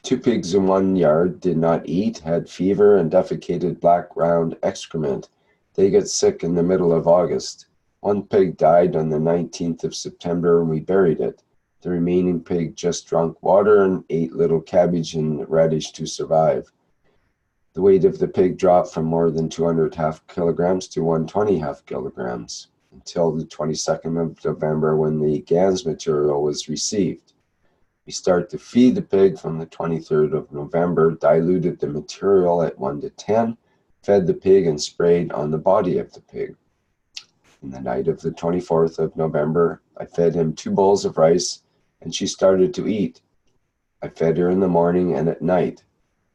2 pigs in one yard did not eat, had fever, and defecated black round excrement. They got sick in the middle of August. One pig died on the 19th of September and we buried it. The remaining pig just drank water and ate little cabbage and radish to survive. The weight of the pig dropped from more than 200 half kilograms to 120 half kilograms until the 22nd of November when the GANS material was received. We started to feed the pig from the 23rd of November, diluted the material at 1 to 10, fed the pig and sprayed on the body of the pig. In the night of the 24th of November, I fed him 2 bowls of rice and she started to eat. I fed her in the morning and at night.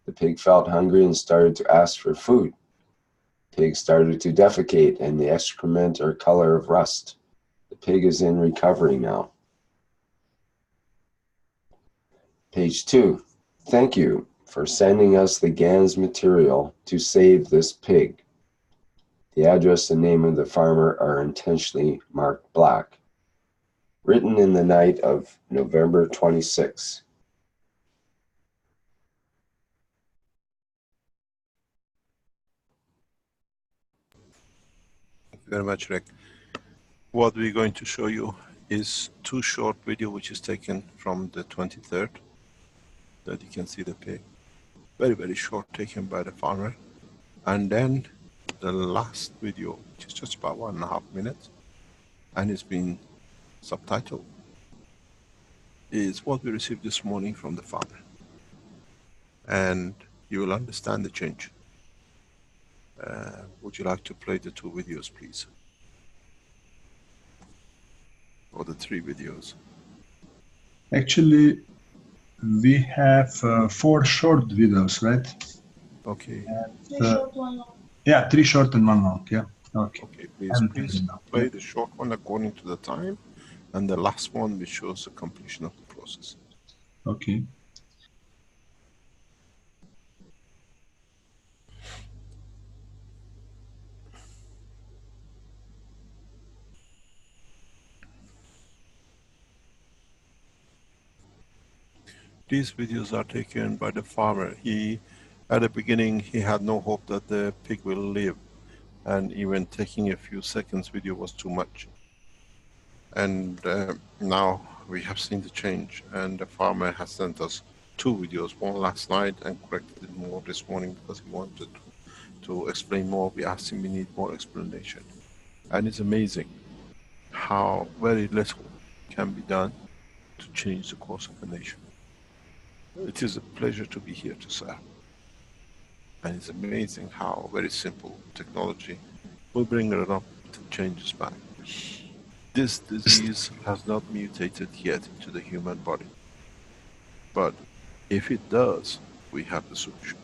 The pig felt hungry and started to ask for food. The pig started to defecate and the excrement are color of rust. The pig is in recovery now. Page 2. Thank you for sending us the GANS material to save this pig. The address and name of the farmer are intentionally marked black. Written in the night of November 26. Thank you very much, Rick. What we're going to show you is 2 short videos which is taken from the 23rd, that you can see the pig. Very, very short, taken by the farmer. And then the last video, which is just about 1.5 minutes, and it's been subtitled, is what we received this morning from the farmer. And you will understand the change. Would you like to play the 2 videos, please? Or the 3 videos? Actually, we have 4 short videos, right? Okay. Yeah, 3 short and 1 long. Yeah. Okay. Okay, please play the short one according to the time, and the last one which shows the completion of the process. Okay. These videos are taken by the farmer. At the beginning, he had no hope that the pig will live, and even taking a few seconds video was too much. And now we have seen the change, and the farmer has sent us 2 videos, one last night and corrected more this morning because he wanted to explain more. We asked him, we need more explanation. And it's amazing how very little can be done to change the course of a nation. It is a pleasure to be here to serve. And it's amazing how very simple technology will bring a lot of changes back. This disease has not mutated yet into the human body. But if it does, we have the solution.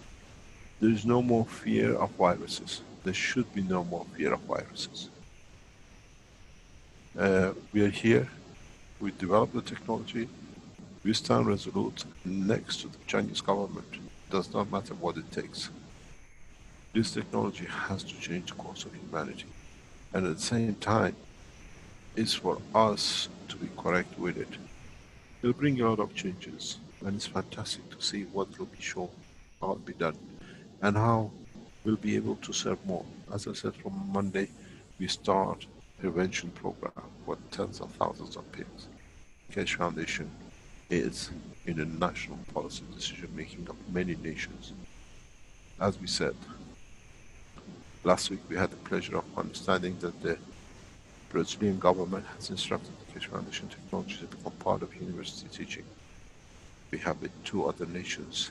There is no more fear of viruses. There should be no more fear of viruses. We are here. We developed the technology. We stand resolute next to the Chinese government. Does not matter what it takes. This technology has to change the course of humanity. And at the same time, it's for us to be correct with it. It'll bring a lot of changes, and it's fantastic to see what will be shown, how it will be done, and how we'll be able to serve more. As I said, from Monday, we start prevention program for tens of thousands of pigs. Keshe Foundation is in a national policy decision making of many nations. As we said, last week we had the pleasure of understanding that the Brazilian government has instructed the Keshe Foundation Technology to become part of university teaching. We have with 2 other nations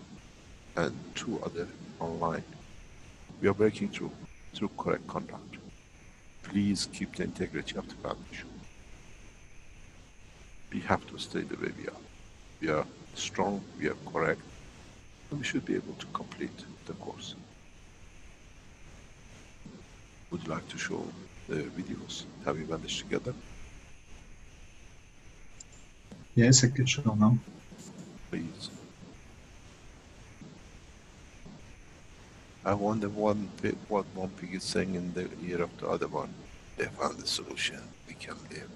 and 2 other online. We are breaking through correct conduct. Please keep the integrity of the foundation. We have to stay the way we are. We are strong, we are correct, and we should be able to complete the course. Would you like to show the videos? Have you managed to get them? Yes, I can show now. Please. I wonder what one pig is saying in the ear of the other one. They found the solution. We can live.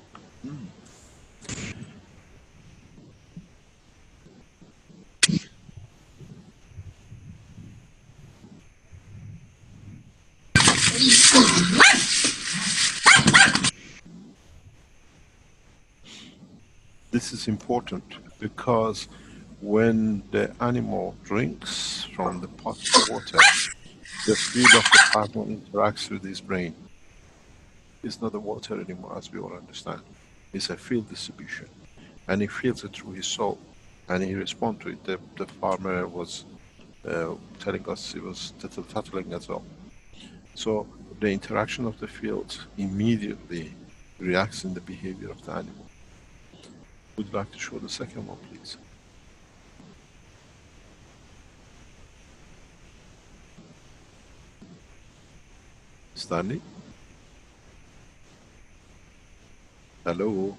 This is important because when the animal drinks from the pot of water, the fluid of the plasma interacts with his brain. It's not the water anymore, as we all understand. It's a field distribution. And he feels it through his soul. And he responds to it. The farmer was telling us, he was tattling as well. So the interaction of the fields immediately reacts in the behavior of the animal. Would you like to show the second one, please? Stanley? Hello?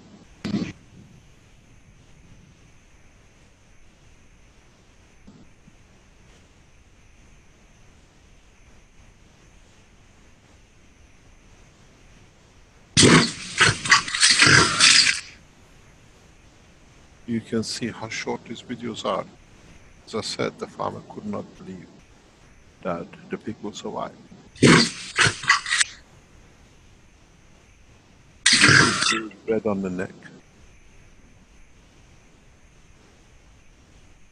You can see how short these videos are. As I said, the farmer could not believe that the pig will survive. Red on the neck.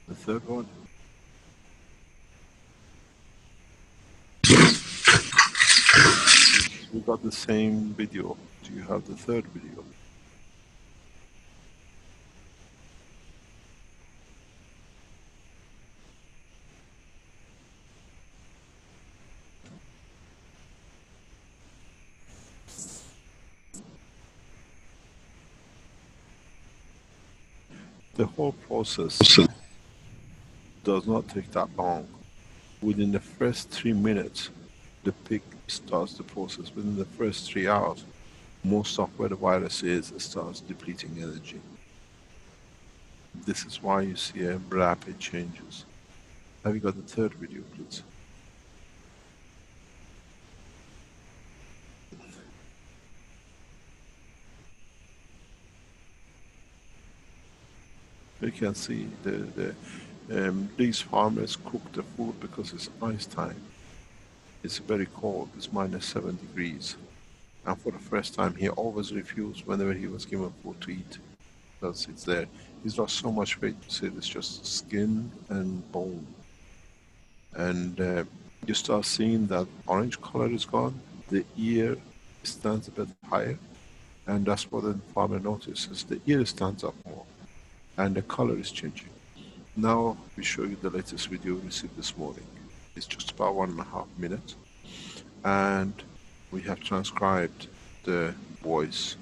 The third one. We got the same video. Do you have the third video? The whole process does not take that long. Within the first 3 minutes, the pig starts the process. Within the first 3 hours, most of where the virus is starts depleting energy. This is why you see a rapid changes. Have you got the third video, please? You can see these farmers cook the food because it's ice time. It's very cold, it's -7 degrees. And for the first time, he always refused whenever he was given food to eat. Because it's there. He's lost so much weight, you see, it's just skin and bone. And you start seeing that orange color is gone, the ear stands a bit higher, and that's what the farmer notices, the ear stands up more, and the color is changing. Now we show you the latest video we received this morning. It's just about 1.5 minutes, and we have transcribed the voice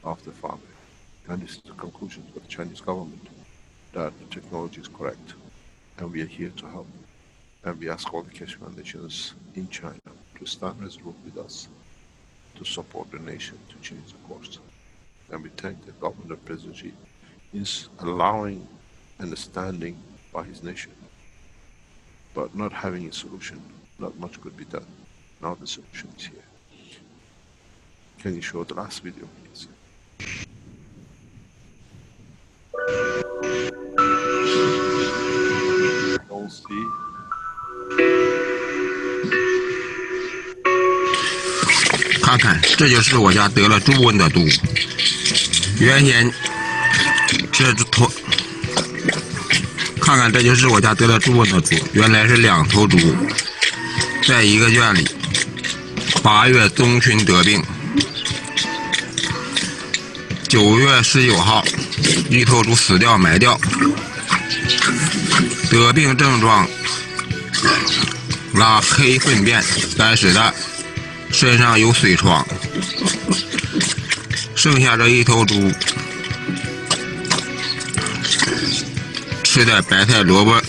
of the farmer. And this is the conclusion for the Chinese government, that the technology is correct, and we are here to help. And we ask all the Keshe Foundations in China to stand resolute with us, to support the nation to change the course. And we thank the government of President Xi is allowing and standing by his nation, but not having a solution. Not much could be done. Now the solution is here. Can you show the last video, please? Don't see. 看看，这就是我家得了猪瘟的猪。原先这头，看看，这就是我家得了猪瘟的猪。原来是2头猪，在一个圈里。8月中旬得病，9月19号，一头猪死掉埋掉。得病症状：拉黑粪便，该死的。身上有水疮，剩下这一头猪吃点白菜萝卜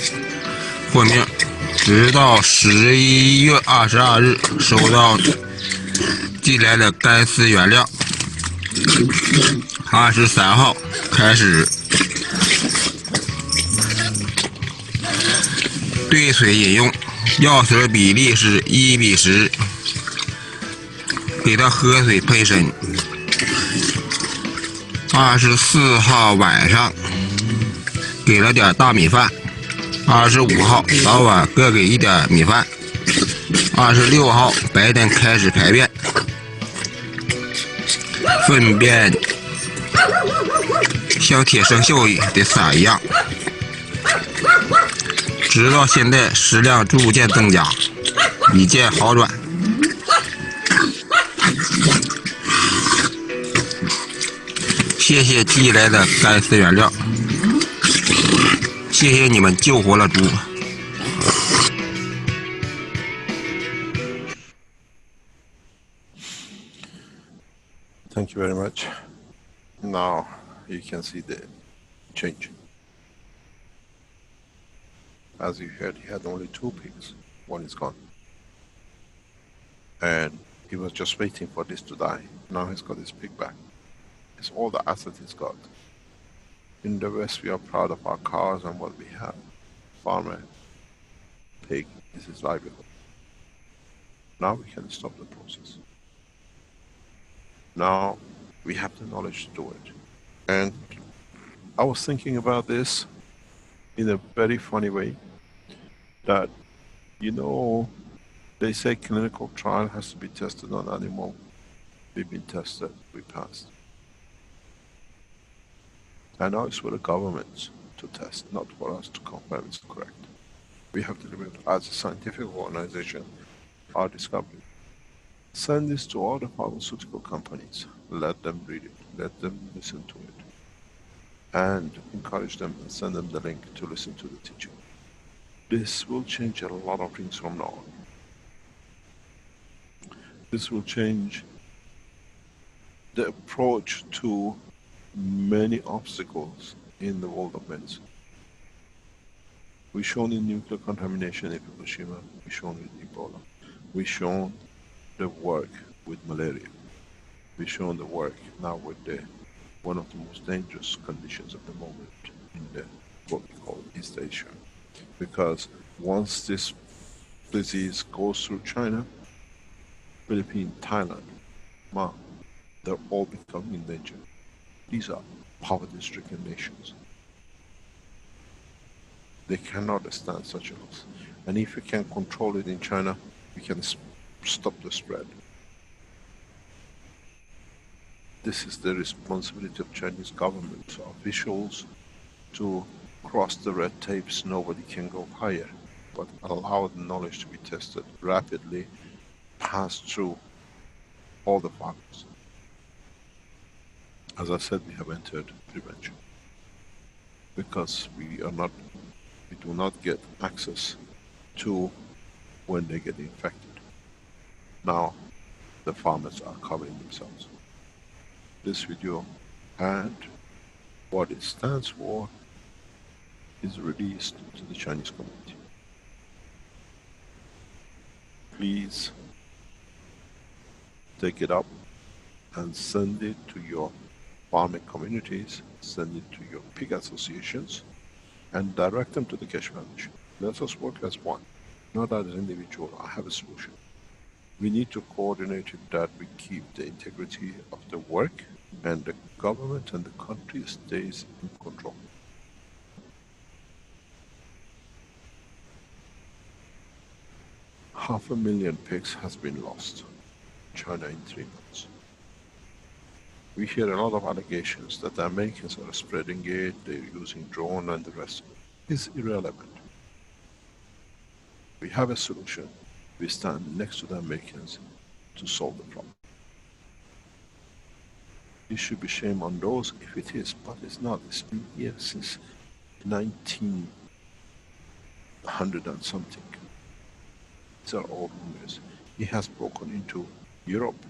混命，直到11月22日收到寄来的该死原料，23号开始兑水饮用，药水比例是1:10。给他喝水配身。24号晚上给了点大米饭，25号早晚各给一点米饭，26号白天开始排便，粪便像铁生锈的色一样，直到现在食量逐渐增加，已见好转。谢谢寄来的该死原料，谢谢你们救活了猪。Thank you very much. Now you can see the change. As you heard, he had only 2 pigs. 1 is gone. And he was just waiting for this to die. Now he's got his pig back. It's all the assets he's got. In the West, we are proud of our cars and what we have. Farmer, pig, is his livelihood. Now we can stop the process. Now we have the knowledge to do it. And I was thinking about this in a very funny way, that, you know, they say clinical trial has to be tested on animal. We've been tested, we passed. And now it's for the governments to test, not for us to confirm it's correct. We have to deliver as a scientific organization our discovery. Send this to all the pharmaceutical companies. Let them read it. Let them listen to it. And encourage them and send them the link to listen to the teaching. This will change a lot of things from now on. This will change the approach to many obstacles in the world of medicine. We've shown in nuclear contamination in Fukushima, we've shown with Ebola, we've shown the work with malaria, we've shown the work now with one of the most dangerous conditions at the moment in what we call East Asia. Because once this disease goes through China, Philippines, Thailand, they're all becoming in danger. These are poverty-stricken nations. They cannot stand such a loss. And if we can control it in China, we can stop the spread. This is the responsibility of Chinese government officials to cross the red tapes. Nobody can go higher, but allow the knowledge to be tested rapidly, pass through all the factors. As I said, we have entered prevention because we do not get access to when they get infected. Now the farmers are covering themselves. This video and what it stands for is released to the Chinese community. Please take it up and send it to your farming communities, send it to your pig associations, and direct them to the Keshe Foundation. Let us work as one, not as an individual. I have a solution. We need to coordinate it that we keep the integrity of the work and the government and the country stays in control. Half a million pigs has been lost in China in 3 months. We hear a lot of allegations that the Americans are spreading it, they're using drone and the rest. It's irrelevant. We have a solution. We stand next to the Americans to solve the problem. It should be shame on those if it is, but it's not. It's been here since 1900 and something. These are all rumors. It has broken into Europe.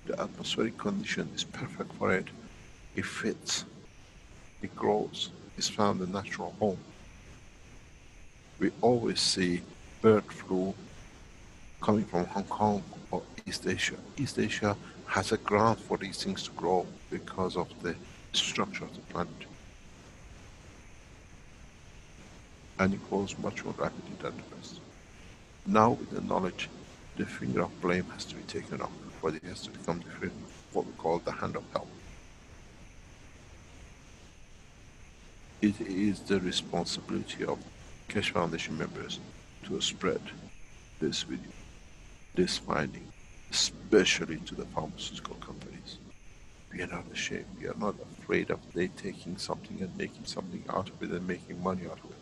The atmospheric condition is perfect for it. It fits. It grows. It's found a natural home. We always see bird flu coming from Hong Kong or East Asia. East Asia has a ground for these things to grow because of the structure of the planet. And it grows much more rapidly than the rest. Now with the knowledge, the finger of blame has to be taken off, but it has to become what we call the hand of help. It is the responsibility of Keshe Foundation members to spread this video, this finding, especially to the pharmaceutical companies. We are not ashamed. We are not afraid of they taking something and making something out of it and making money out of it.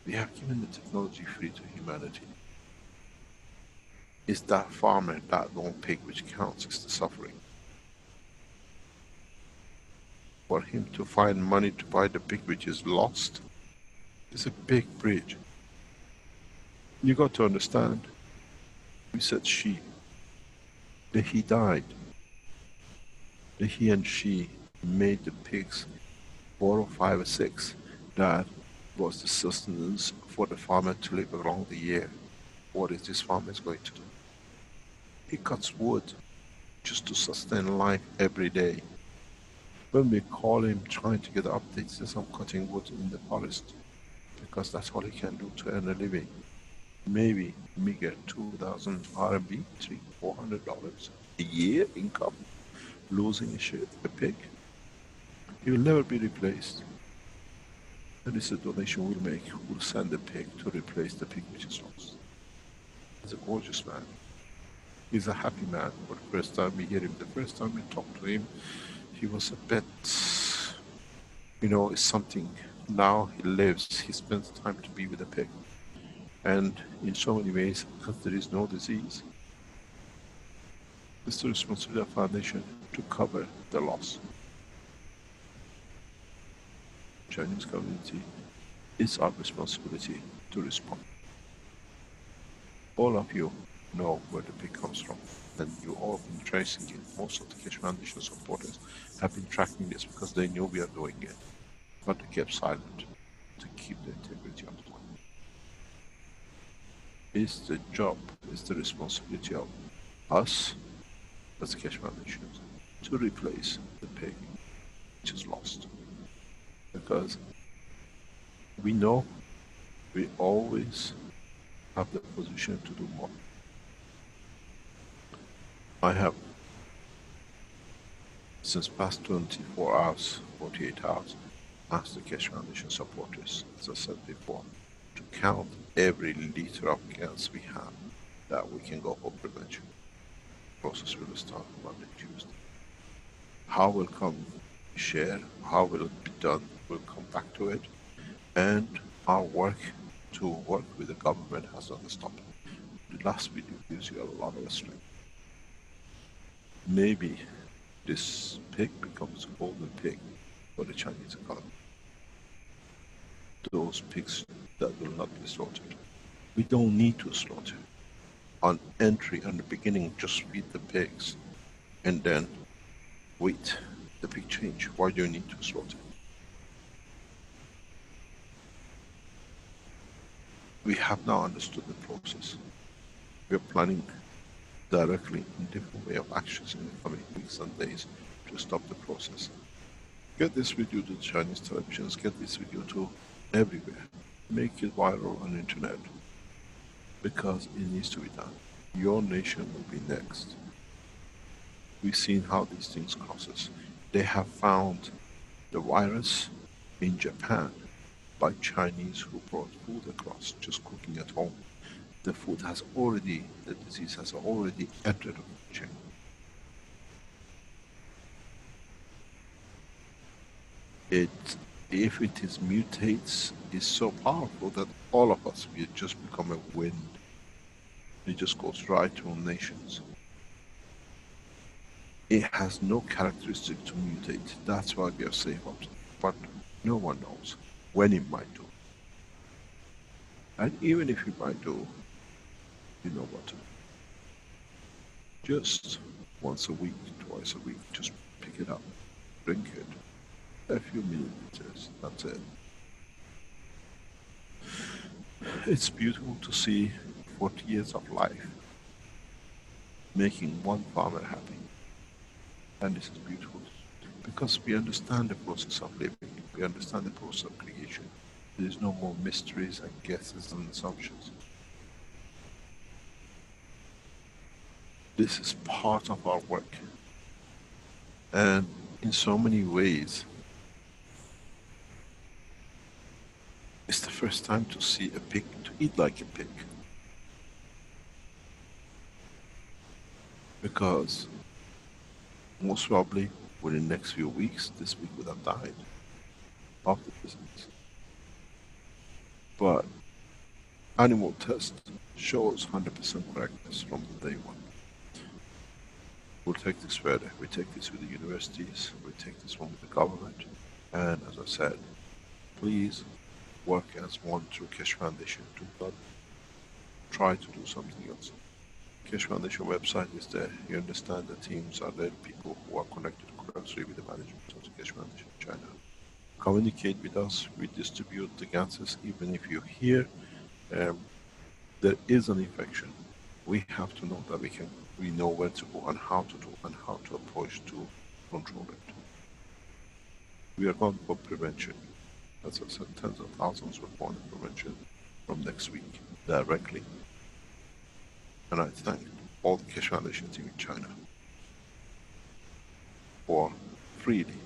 We have given the technology free to humanity. It's that farmer, that lone pig which counts, is the suffering. For him to find money to buy the pig which is lost is a big bridge. You got to understand, we said she, that he died. That he and she made the pigs 4 or 5 or 6. That was the sustenance for the farmer to live around the year. What is this farmer going to do? He cuts wood just to sustain life every day. When we call him trying to get updates, he says, I'm cutting wood in the forest because that's all he can do to earn a living. Maybe meager 2,000 RMB, $300-400 a year income, losing a pig. He will never be replaced. And this is a donation we'll make. We'll send the pig to replace the pig which is lost. He's a gorgeous man. He's a happy man. For the first time we hear him, the first time we talk to him, he was a bit, it's something. Now he lives, he spends time to be with the pig. And in so many ways, because there is no disease, it's the responsibility of the foundation to cover the loss. Chinese community, it's our responsibility to respond. All of you know where the pig comes from, and you all have been tracing it. Most of the Keshe Foundation supporters have been tracking this because they knew we are doing it, but they kept silent to keep the integrity of the land. It's the job, it's the responsibility of us as the Keshe Foundation to replace the pig which is lost. Because we know we always have the position to do more. I have, since past 24 hours, 48 hours, asked the Keshe Foundation supporters, as I said before, to count every liter of gas we have that we can go for prevention. The process will start Monday, Tuesday. How will come share, how will it be done, we'll come back to it. And our work to work with the government has not stopped. The last video gives you a lot of strength. Maybe this pig becomes a golden pig for the Chinese economy. Those pigs that will not be slaughtered. We don't need to slaughter. On entry, on the beginning, just feed the pigs and then wait the pig change. Why do you need to slaughter? We have now understood the process. We are planning directly in different way of actions in the coming weeks and days to stop the process. Get this video to Chinese televisions, get this video to everywhere. Make it viral on the internet, because it needs to be done. Your nation will be next. We've seen how these things crosses. They have found the virus in Japan by Chinese who brought food across, just cooking at home. The disease has already entered the food chain. If it mutates, is so powerful that all of us, we just become a wind. It just goes right through nations. It has no characteristic to mutate. That's why we are safe up to it. But no one knows when it might do. And even if it might do, you know what to do. Just once a week, twice a week, just pick it up, drink it. A few milliliters, that's it. It's beautiful to see 40 years of life making one farmer happy. And this is beautiful because we understand the process of living, we understand the process of creation. There is no more mysteries and guesses and assumptions. This is part of our work. And in so many ways, it's the first time to see a pig to eat like a pig. Because most probably within the next few weeks, this pig would have died of the disease. But animal test shows 100% correctness from the day one. We'll take this further. We take this with the universities, we take this one with the government, and as I said, please work as one through Keshe Foundation. Do not try to do something else. Keshe Foundation website is there. You understand the teams are there, people who are connected closely with the management of the Keshe Foundation in China. Communicate with us. We distribute the gases. Even if you hear there is an infection, we have to know that we know where to go and how to do and how to approach to control it. We are going for prevention. As I said, tens of thousands were born in prevention from next week directly. And I thank all the Keshe Foundation team in China for freely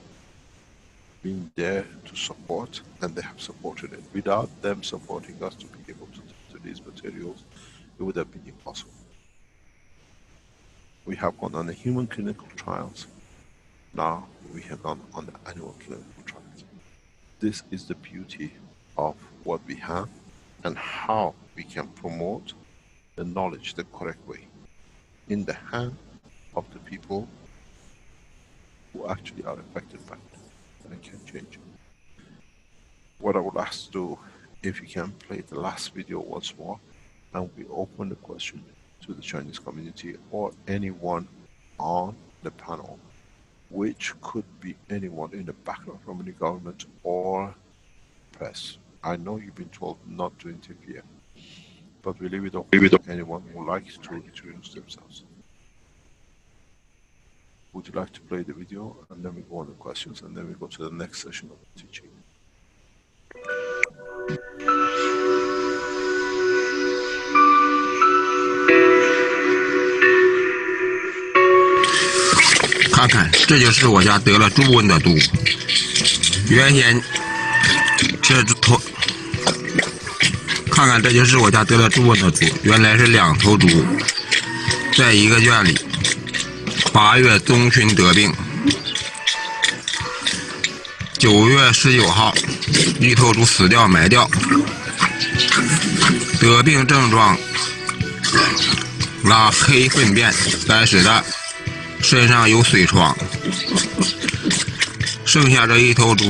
being there to support, and they have supported it. Without them supporting us to be able to do these materials, it would have been impossible. We have gone on the human clinical trials. Now we have gone on the animal clinical trials. This is the beauty of what we have and how we can promote the knowledge the correct way in the hand of the people who actually are affected by it, and it can change. What I would ask to, if you can play the last video once more, and we open the question to the Chinese community or anyone on the panel, which could be anyone in the background from any government or press. I know you've been told not to interfere, but we leave it open to anyone who likes to introduce themselves. Would you like to play the video, and then we go on the questions, and then we go to the next session of the teaching. 看看，这就是我家得了猪瘟的毒。原先这头，看看，这就是我家得了猪瘟的毒。原来是2头猪在一个圈里，8月中旬得病，9月19号，一头猪死掉埋掉。得病症状：拉黑粪便，3屎蛋。 身上有水疮，剩下这一头猪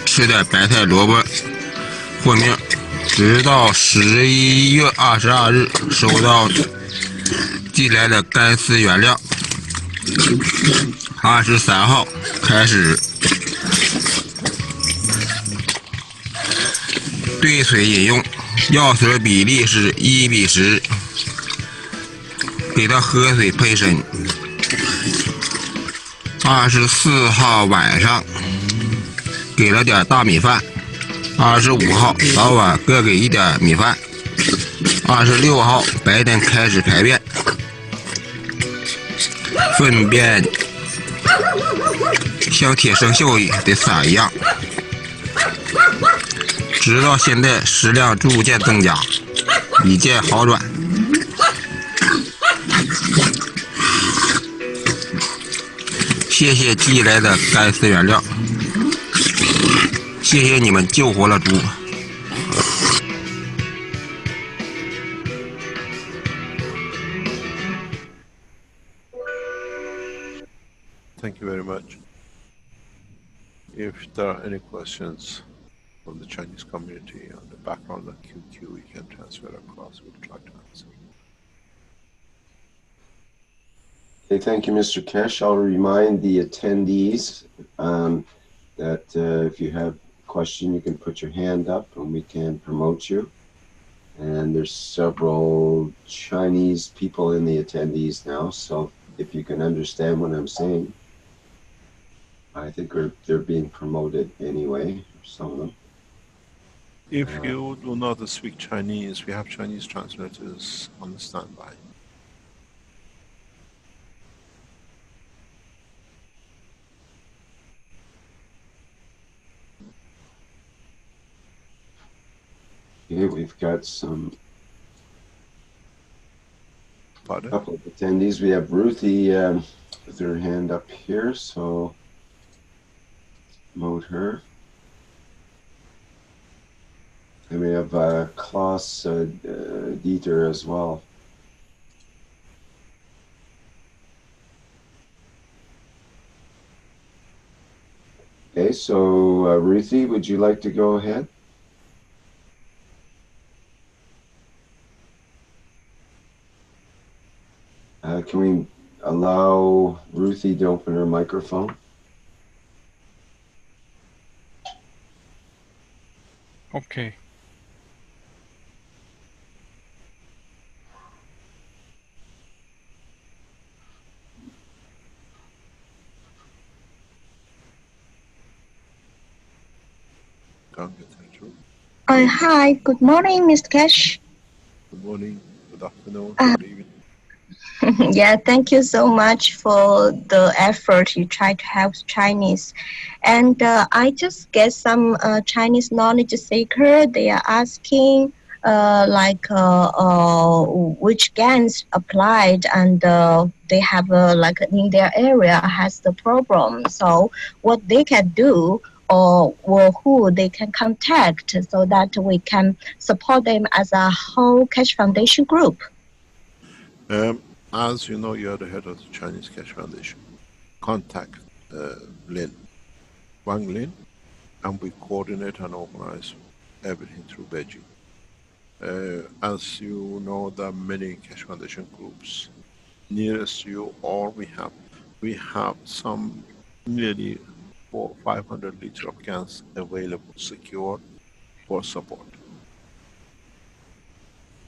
吃点白菜萝卜活命，直到11月22日收到寄来的干丝原料，23号开始兑水饮用，药水比例是1:10。 给他喝水配身。24号晚上给了点大米饭。25号早晚各给一点米饭。26号白天开始排便，粪便像铁生锈的撒一样，直到现在食量逐渐增加，已见好转。谢谢寄来的干饲原料，谢谢你们救活了猪。Thank you very much. If there are any questions from the Chinese community on the background of QQ, you can transfer across. We'll try to answer. Okay, thank you, Mr. Keshe. I'll remind the attendees that if you have a question, you can put your hand up and we can promote you. And there's several Chinese people in the attendees now, so if you can understand what I'm saying, I think they're being promoted anyway, some of them. If you do not speak Chinese, we have Chinese translators on the standby. Okay, we've got some Pardon? couple of attendees. We have Ruthie with her hand up here, so promote her. And we have Klaus Dieter as well. Okay, so Ruthie, would you like to go ahead? Can we allow Ruthie to open her microphone? Okay. Hi, good morning, Mr. Keshe. Good morning, good afternoon, good evening. Yeah, thank you so much for the effort you try to help Chinese. And I just get some Chinese knowledge seeker. They are asking which GANs applied and they have like in their area has the problem. So what they can do or who they can contact so that we can support them as a whole Keshe Foundation group. As you know, you're the head of the Chinese Keshe Foundation. Contact Lin, Wang Lin, and we coordinate and organize everything through Beijing. As you know, there are many Keshe Foundation groups nearest you, or we have some nearly 400 or 500 liters of gas available, secure for support.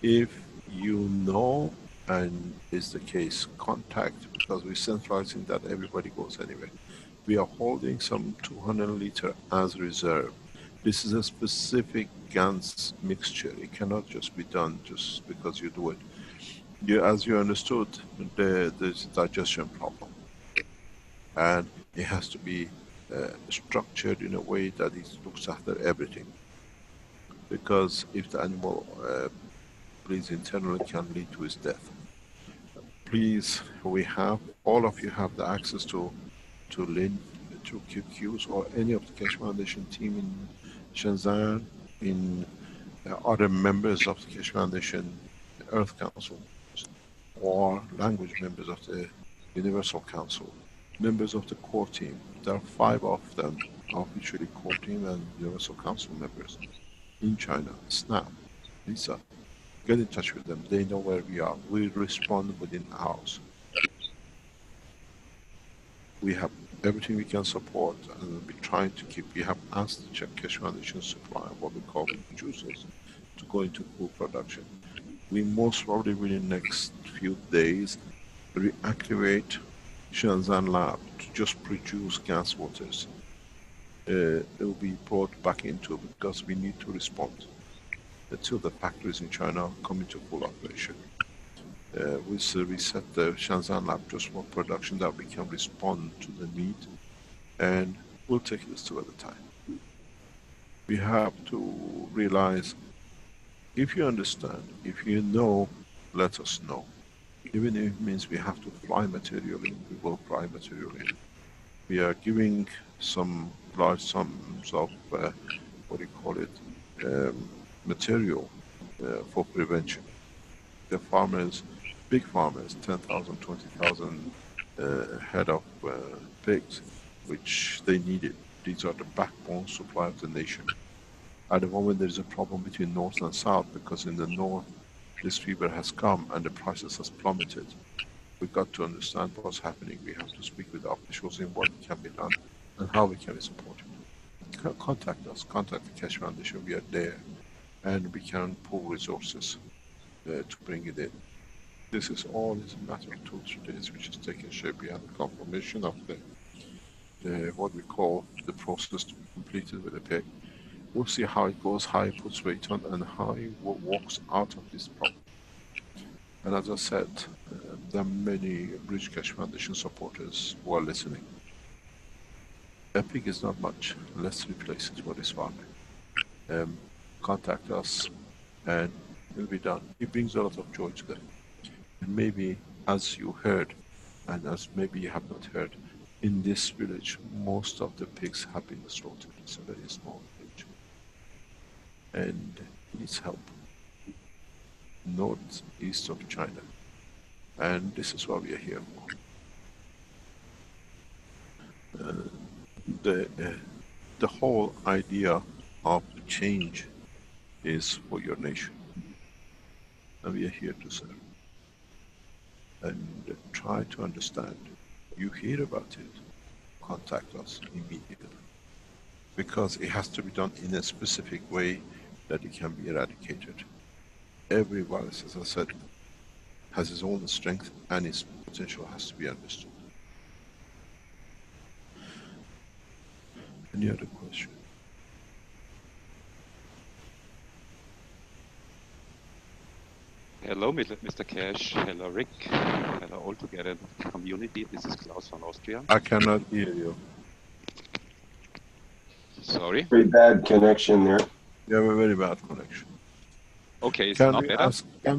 If you know and is the case, contact, because we're centralizing that everybody goes anywhere. We are holding some 200 liter as reserve. This is a specific GANS mixture. It cannot just be done just because you do it. As you understood, there's a digestion problem. And it has to be structured in a way that it looks after everything. Because if the animal bleeds internally, it can lead to his death. Please, all of you have the access to Lin, to QQs, or any of the Keshe Foundation team in Shenzhen, in other members of the Keshe Foundation Earth Council, or language members of the Universal Council, members of the core team. There are 5 of them, officially core team and Universal Council members in China. Snap, Lisa. Get in touch with them. They know where we are. We respond within hours. We have everything we can support, and we're trying to keep. We have asked the Keshe Foundation supply, what we call producers, to go into full production. We most probably will in the next few days reactivate Shenzhen lab to just produce gas waters. they will be brought back into, because we need to respond until the factories in China come into full operation. We set the Shenzhen lab just for production that we can respond to the need, and we'll take this two at a time. We have to realize, if you understand, if you know, let us know. Even if it means we have to fly material in, we will fly material in. We are giving some large sums of, what do you call it, material for prevention. The farmers, big farmers, 10,000, 20,000 head of pigs, which they needed. These are the backbone supply of the nation. At the moment, there is a problem between north and south, because in the north, this fever has come and the prices has plummeted. We've got to understand what's happening. We have to speak with officials in what can be done and how we can be supported. Contact us, contact the Keshe Foundation. We are there, and we can pool resources to bring it in. This is all is a matter of 2-3 days, which is taking shape. We have the confirmation of the what we call the process to be completed with the pig. We'll see how it goes, how it puts weight on, and how it walks out of this problem. And as I said, there are many British Keshe Foundation supporters who are listening. A pig is not much. Let's replace it for this farming. Contact us, and it'll be done. It brings a lot of joy to them. And maybe, as you heard, and as maybe you have not heard, in this village, most of the pigs have been slaughtered. It's a very small village, and it needs help. Northeast of China, and this is what we are here for. The whole idea of change is for your nation, and we are here to serve. And try to understand. You hear about it, contact us immediately, because it has to be done in a specific way that it can be eradicated. Every virus, as I said, has its own strength, and its potential has to be understood. Any other question? Hello, Mr. Keshe. Hello, Rick. Hello, all together in the community. This is Klaus from Austria. I cannot hear you. Sorry? Very bad connection there. You have a very bad connection. Okay, it's not better?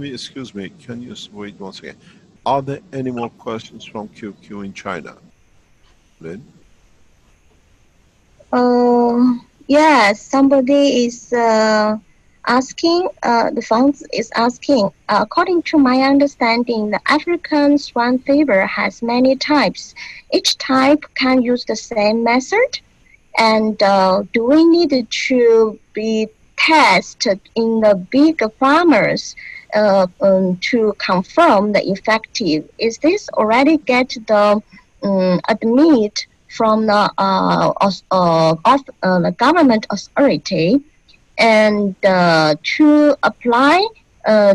Excuse me, can you wait once again? Are there any more questions from QQ in China? Lynn? Yes, somebody is asking, the fund is asking, according to my understanding, the African swine fever has many types. Each type can use the same method. And do we need to be tested in the big farmers to confirm the effective? Is this already get the admit from the government authority? And to apply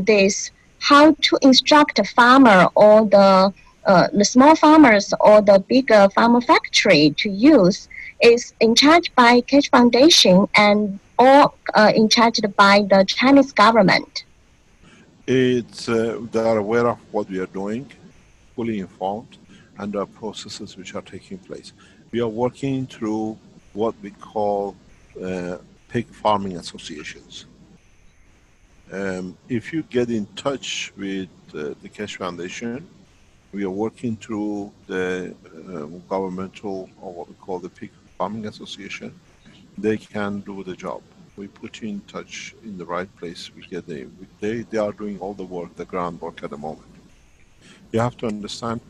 this, how to instruct a farmer or the small farmers or the bigger farmer factory to use is in charge by Keshe Foundation and or in charge by the Chinese government? It's they are aware of what we are doing, fully informed, and there are processes which are taking place. We are working through what we call pig farming associations. If you get in touch with the Keshe Foundation, we are working through the governmental, or what we call the pig farming association. They can do the job. We put you in touch in the right place. We get they are doing all the work, the groundwork at the moment. You have to understand,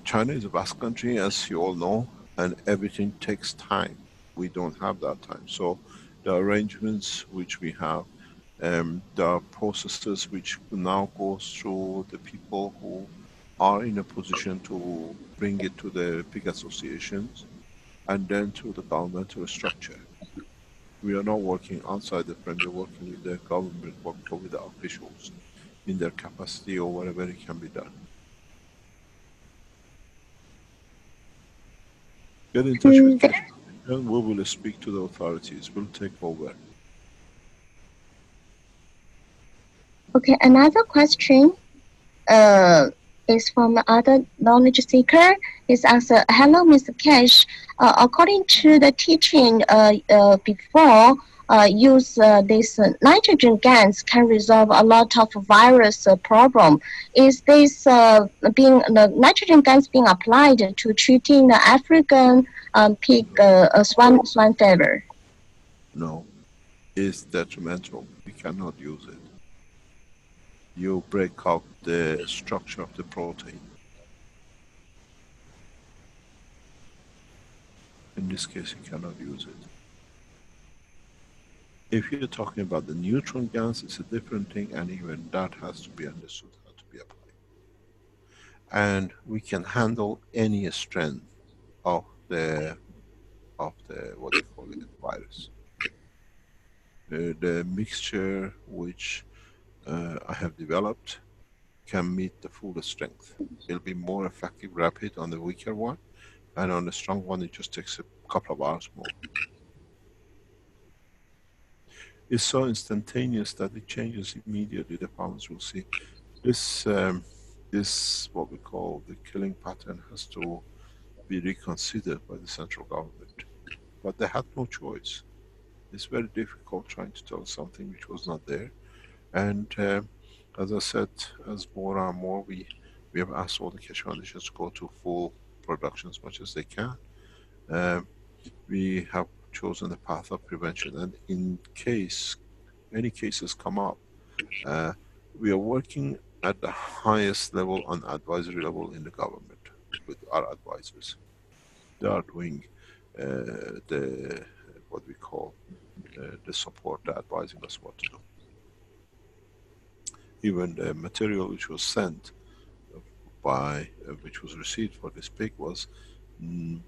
China is a vast country, as you all know, and everything takes time. We don't have that time. So the arrangements which we have, there are processes which now goes through the people who are in a position to bring it to the pig associations, and then to the governmental structure. We are not working outside the frame, we're working with the government, working with the officials in their capacity or whatever it can be done. Get in touch with Keshe. And we will speak to the authorities. We'll take over. Okay, another question is from other knowledge seeker. Is asks, hello, Mr. Keshe. According to the teaching before, use this nitrogen gas can resolve a lot of virus problem. Is this the nitrogen gas being applied to treating the African pig swine fever? No, it's detrimental. We cannot use it. You break up the structure of the protein. In this case, you cannot use it. If you're talking about the neutron gas, it's a different thing, and even that has to be understood how to be applied. And we can handle any strength of the what do you call it, virus. The mixture which I have developed can meet the full strength. It'll be more effective, rapid on the weaker one, and on the strong one, it just takes a couple of hours more. It's so instantaneous that it changes immediately. The farmers will see this. This what we call the killing pattern has to be reconsidered by the central government, but they had no choice. It's very difficult trying to tell something which was not there. And as I said, as more and more we have asked all the Keshe Foundations to go to full production as much as they can. We have chosen the path of prevention, and in case any cases come up, we are working at the highest level on advisory level in the government with our advisors. They are doing the what we call the support, the advising us what to do. Even the material which was sent by, which was received for this pig was,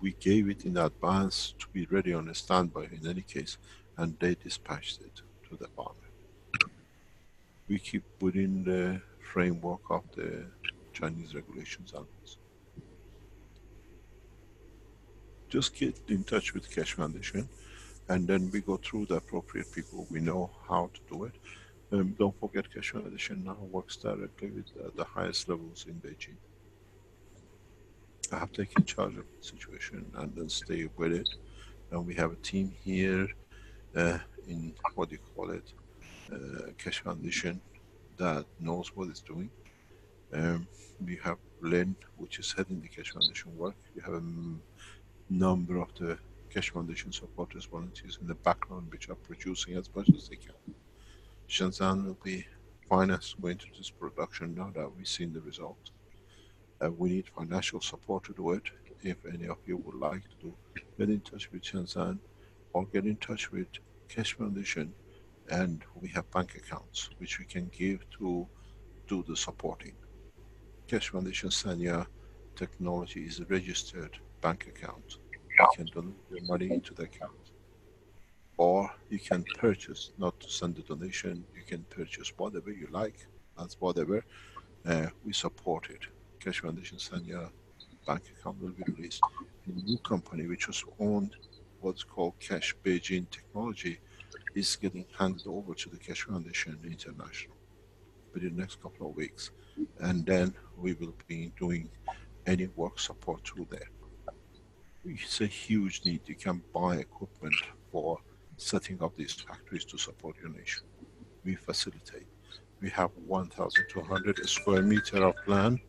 we gave it in advance to be ready on a standby in any case, and they dispatched it to the farmer. We keep within the framework of the Chinese regulations and laws. Just get in touch with Keshe Foundation, and then we go through the appropriate people. We know how to do it. Don't forget, Keshe Foundation now works directly with the highest levels in Beijing. I have taken charge of the situation and then stay with it. And we have a team here in, what do you call it, Keshe Foundation that knows what it's doing. We have Lynn, which is heading the Keshe Foundation work. We have a number of the Keshe Foundation supporters, volunteers in the background, which are producing as much as they can. Shenzhen will be finance going to this production now that we've seen the result. We need financial support to do it. If any of you would like to do, get in touch with Shenzhen or get in touch with Keshe Foundation, and we have bank accounts which we can give to do the supporting. Keshe Foundation Sanya Technology is a registered bank account. You can donate your money into the account. Or you can purchase, not to send a donation, you can purchase whatever you like, as whatever. We support it. Keshe Foundation Sanya bank account will be released. A new company which was owned, what's called Keshe Beijing Technology, is getting handed over to the Keshe Foundation International within the next couple of weeks. And then we will be doing any work support through there. It's a huge need. You can buy equipment for setting up these factories to support your nation. We facilitate. We have 1,200 square meter of land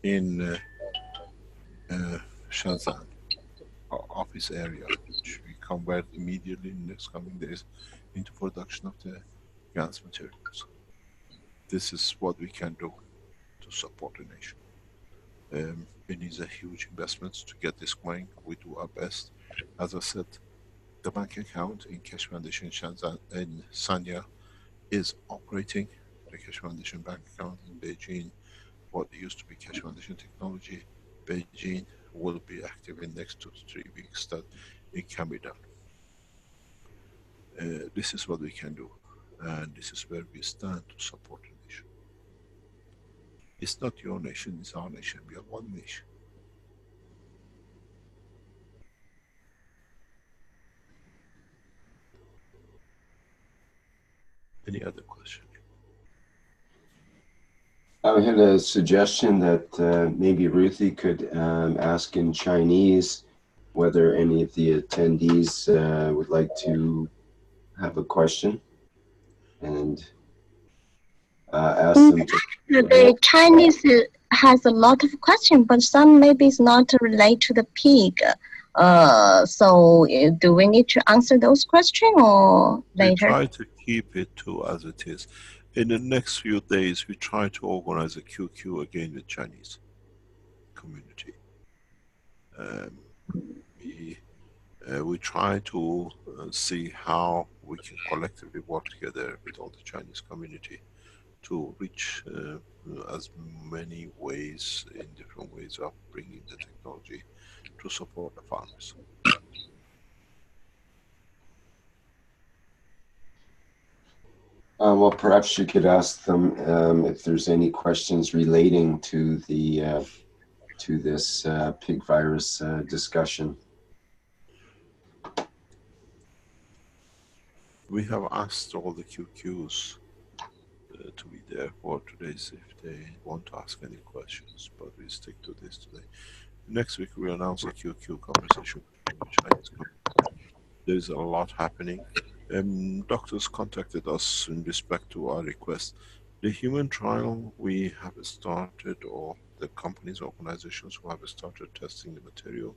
in Shenzhen, our office area, which we convert immediately in the next coming days into production of the gas materials. This is what we can do to support the nation. It needs a huge investment to get this going. We do our best. As I said, the bank account in Keshe Foundation Shenzhen in Sanya is operating. The Keshe Foundation bank account in Beijing, what used to be Keshe Foundation Technology, Beijing, will be active in next 2 to 3 weeks. That it can be done. This is what we can do, and this is where we stand to support the nation. It's not your nation, it's our nation. We are one nation. Any other question? I had a suggestion that maybe Ruthie could ask in Chinese whether any of the attendees would like to have a question and ask them to. The Chinese has a lot of questions, but some maybe is not related to the pig. So do we need to answer those questions or later? We try to keep it to as it is. In the next few days, we try to organize a QQ again with Chinese community. We try to see how we can collectively work together with all the Chinese community to reach as many ways, in different ways of bringing the technology to support the farmers. Well, perhaps you could ask them if there's any questions relating to the to this pig virus discussion. We have asked all the QQs to be there for today's if they want to ask any questions, but we stick to this today. Next week we announce a QQ conversation with the Chinese community. There's a lot happening. Doctors contacted us in respect to our request. The human trial we have started, or the companies, organizations who have started testing the material,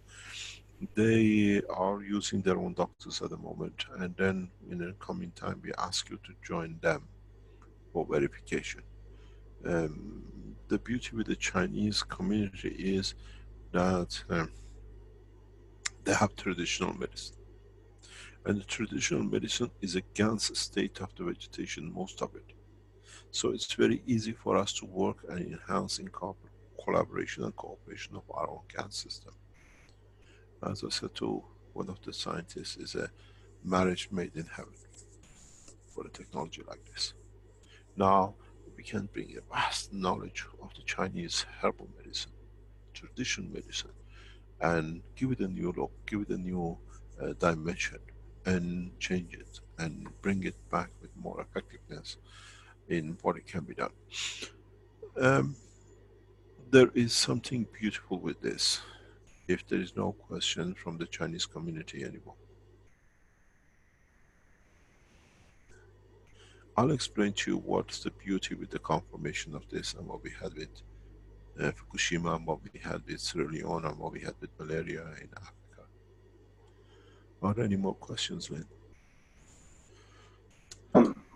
they are using their own doctors at the moment, and then in the coming time we ask you to join them for verification. The beauty with the Chinese community is that they have traditional medicine. And the traditional medicine is against the state of the vegetation, most of it. So it's very easy for us to work and enhance in collaboration and cooperation of our own GAN system. As I said to one of the scientists, is a marriage made in heaven for a technology like this. Now we can bring a vast knowledge of the Chinese herbal medicine, traditional medicine, and give it a new look, give it a new dimension, and change it and bring it back with more effectiveness in what it can be done. There is something beautiful with this, if there is no question from the Chinese community anymore. I'll explain to you what's the beauty with the confirmation of this and what we had with Fukushima, and what we had with Sierra Leone, and what we had with malaria in Africa. Are there any more questions, Lynn?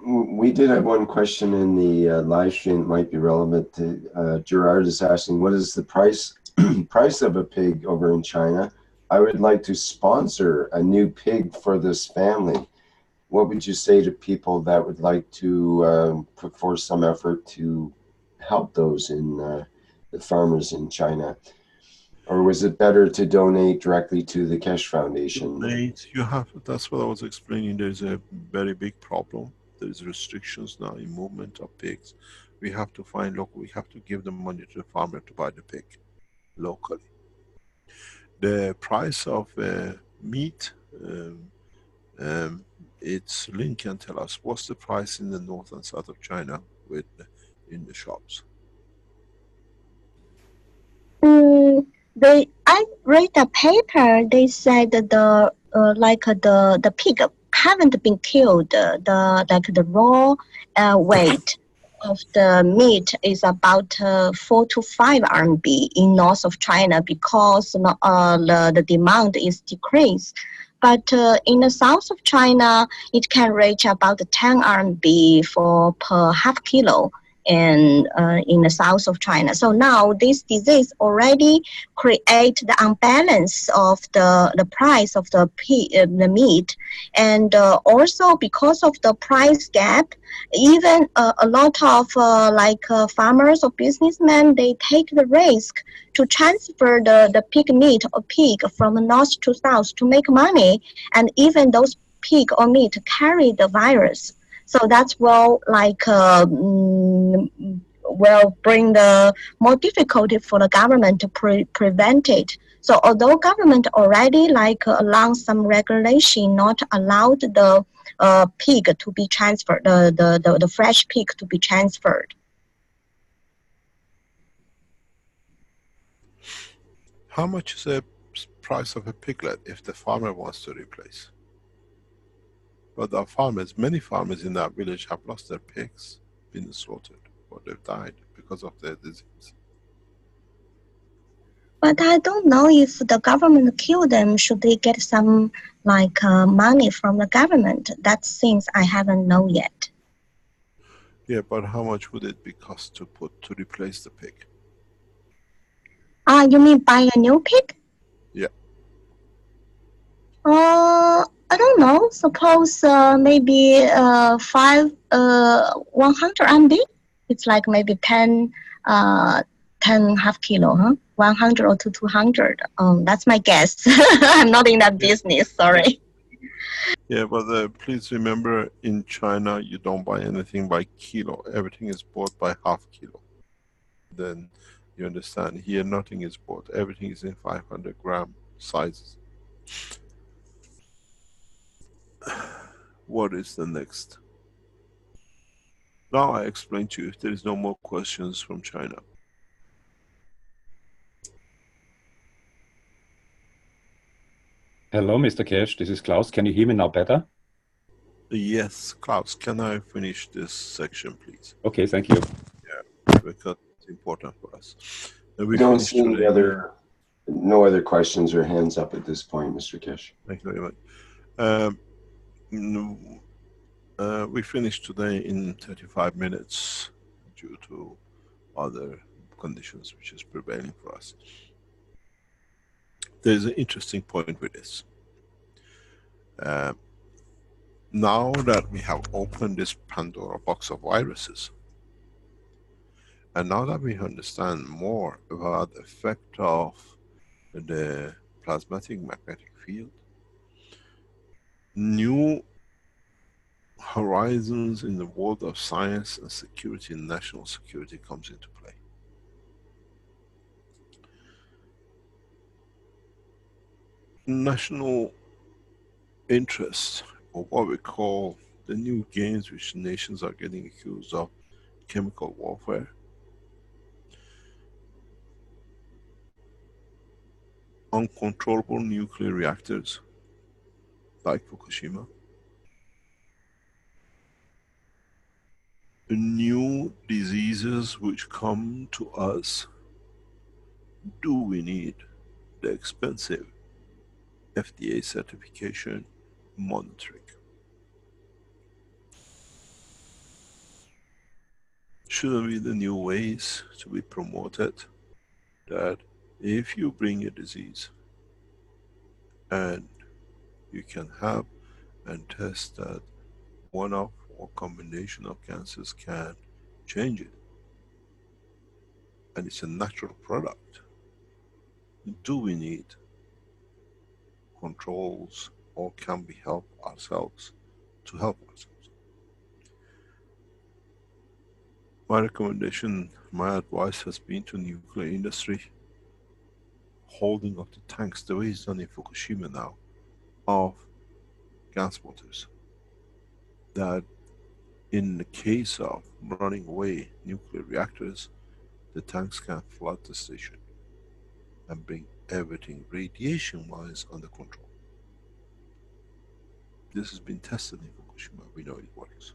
We did have one question in the live stream that might be relevant. Gerard is asking, what is the price of a pig over in China? I would like to sponsor a new pig for this family. What would you say to people that would like to put forth some effort to help those in the farmers in China? Or was it better to donate directly to the Keshe Foundation? You have, that's what I was explaining. There's a very big problem. There's restrictions now in movement of pigs. We have to find local, we have to give the money to the farmer to buy the pig locally. The price of meat, it's, Lynn can tell us, what's the price in the north and south of China with in the shops? I read a paper. They said that the pig haven't been killed. The raw weight of the meat is about 4 to 5 RMB in north of China, because the demand is decreased. But in the south of China, it can reach about 10 RMB per half kilo. And in the south of China. So now this disease already create the unbalance of the price of the meat. And also because of the price gap, even a lot of farmers or businessmen, they take the risk to transfer the pig meat or pig from north to south to make money. And even those pig or meat carry the virus. So that will will bring the more difficulty for the government to prevent it. So although government already announced some regulation not allowed the pig to be transferred, the fresh pig to be transferred. How much is the price of a piglet if the farmer wants to replace? But the farmers, many farmers in that village have lost their pigs, been slaughtered, or they've died because of their disease. But I don't know if the government kill them, should they get some money from the government? That's things I haven't know yet. Yeah, but how much would it be cost to replace the pig? You mean buy a new pig? Yeah. I don't know. Suppose maybe 100 MB. It's like maybe 10 half kilo, huh? 100 or to 200. That's my guess. I'm not in that business. Sorry. Yeah, but please remember, in China, you don't buy anything by kilo. Everything is bought by half kilo. Then you understand. Here, nothing is bought. Everything is in 500 gram sizes. What is the next? Now I explain to you if there is no more questions from China. Hello, Mr. Keshe. This is Klaus. Can you hear me now better? Yes, Klaus, can I finish this section, please? Okay, thank you. Yeah, because it's important for us. We don't see any no other questions or hands up at this point, Mr. Keshe. Thank you very much. We finished today in 35 minutes due to other conditions which is prevailing for us. There is an interesting point with this. Now that we have opened this Pandora box of viruses, and now that we understand more about the effect of the plasmatic magnetic field, new horizons in the world of science and security and national security comes into play. National interest, or what we call the new games which nations are getting accused of, chemical warfare, uncontrollable nuclear reactors like Fukushima, new diseases which come to us. Do we need the expensive FDA certification monitoring? Shouldn't be the new ways to be promoted that if you bring a disease and you can have and test that one of or combination of cancers can change it, and it's a natural product, do we need controls, or can we help ourselves to help ourselves? My recommendation, my advice has been to nuclear industry, holding of the tanks the way it's done in Fukushima now, of gas motors, that in the case of running away nuclear reactors, the tanks can flood the station and bring everything radiation-wise under control. This has been tested in Fukushima, we know it works.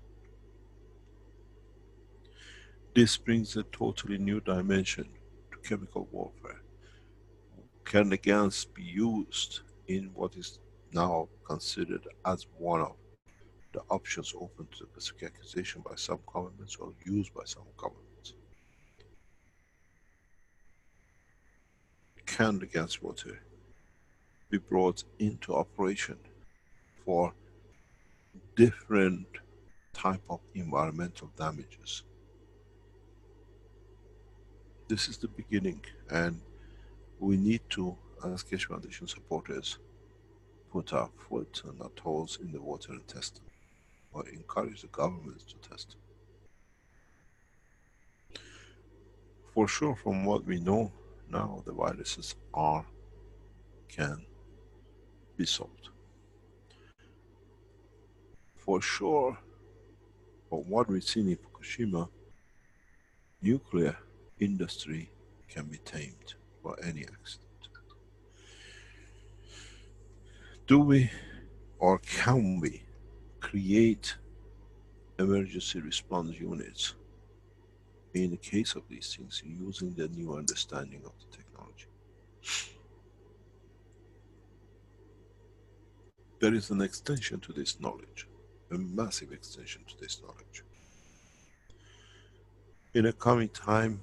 This brings a totally new dimension to chemical warfare. Can the gas be used in what is now considered as one of the options open to the accusation by some governments, or used by some governments? Can the gas water be brought into operation for different type of environmental damages? This is the beginning, and we need to, as Keshe Foundation supporters, put our foot and our toes in the water and test them, or encourage the governments to test them. For sure, from what we know now, the viruses are can be solved. For sure, from what we've seen in Fukushima, nuclear industry can be tamed by any accident. Do we or can we create emergency response units in the case of these things using the new understanding of the technology? There is an extension to this knowledge, a massive extension to this knowledge. In a coming time,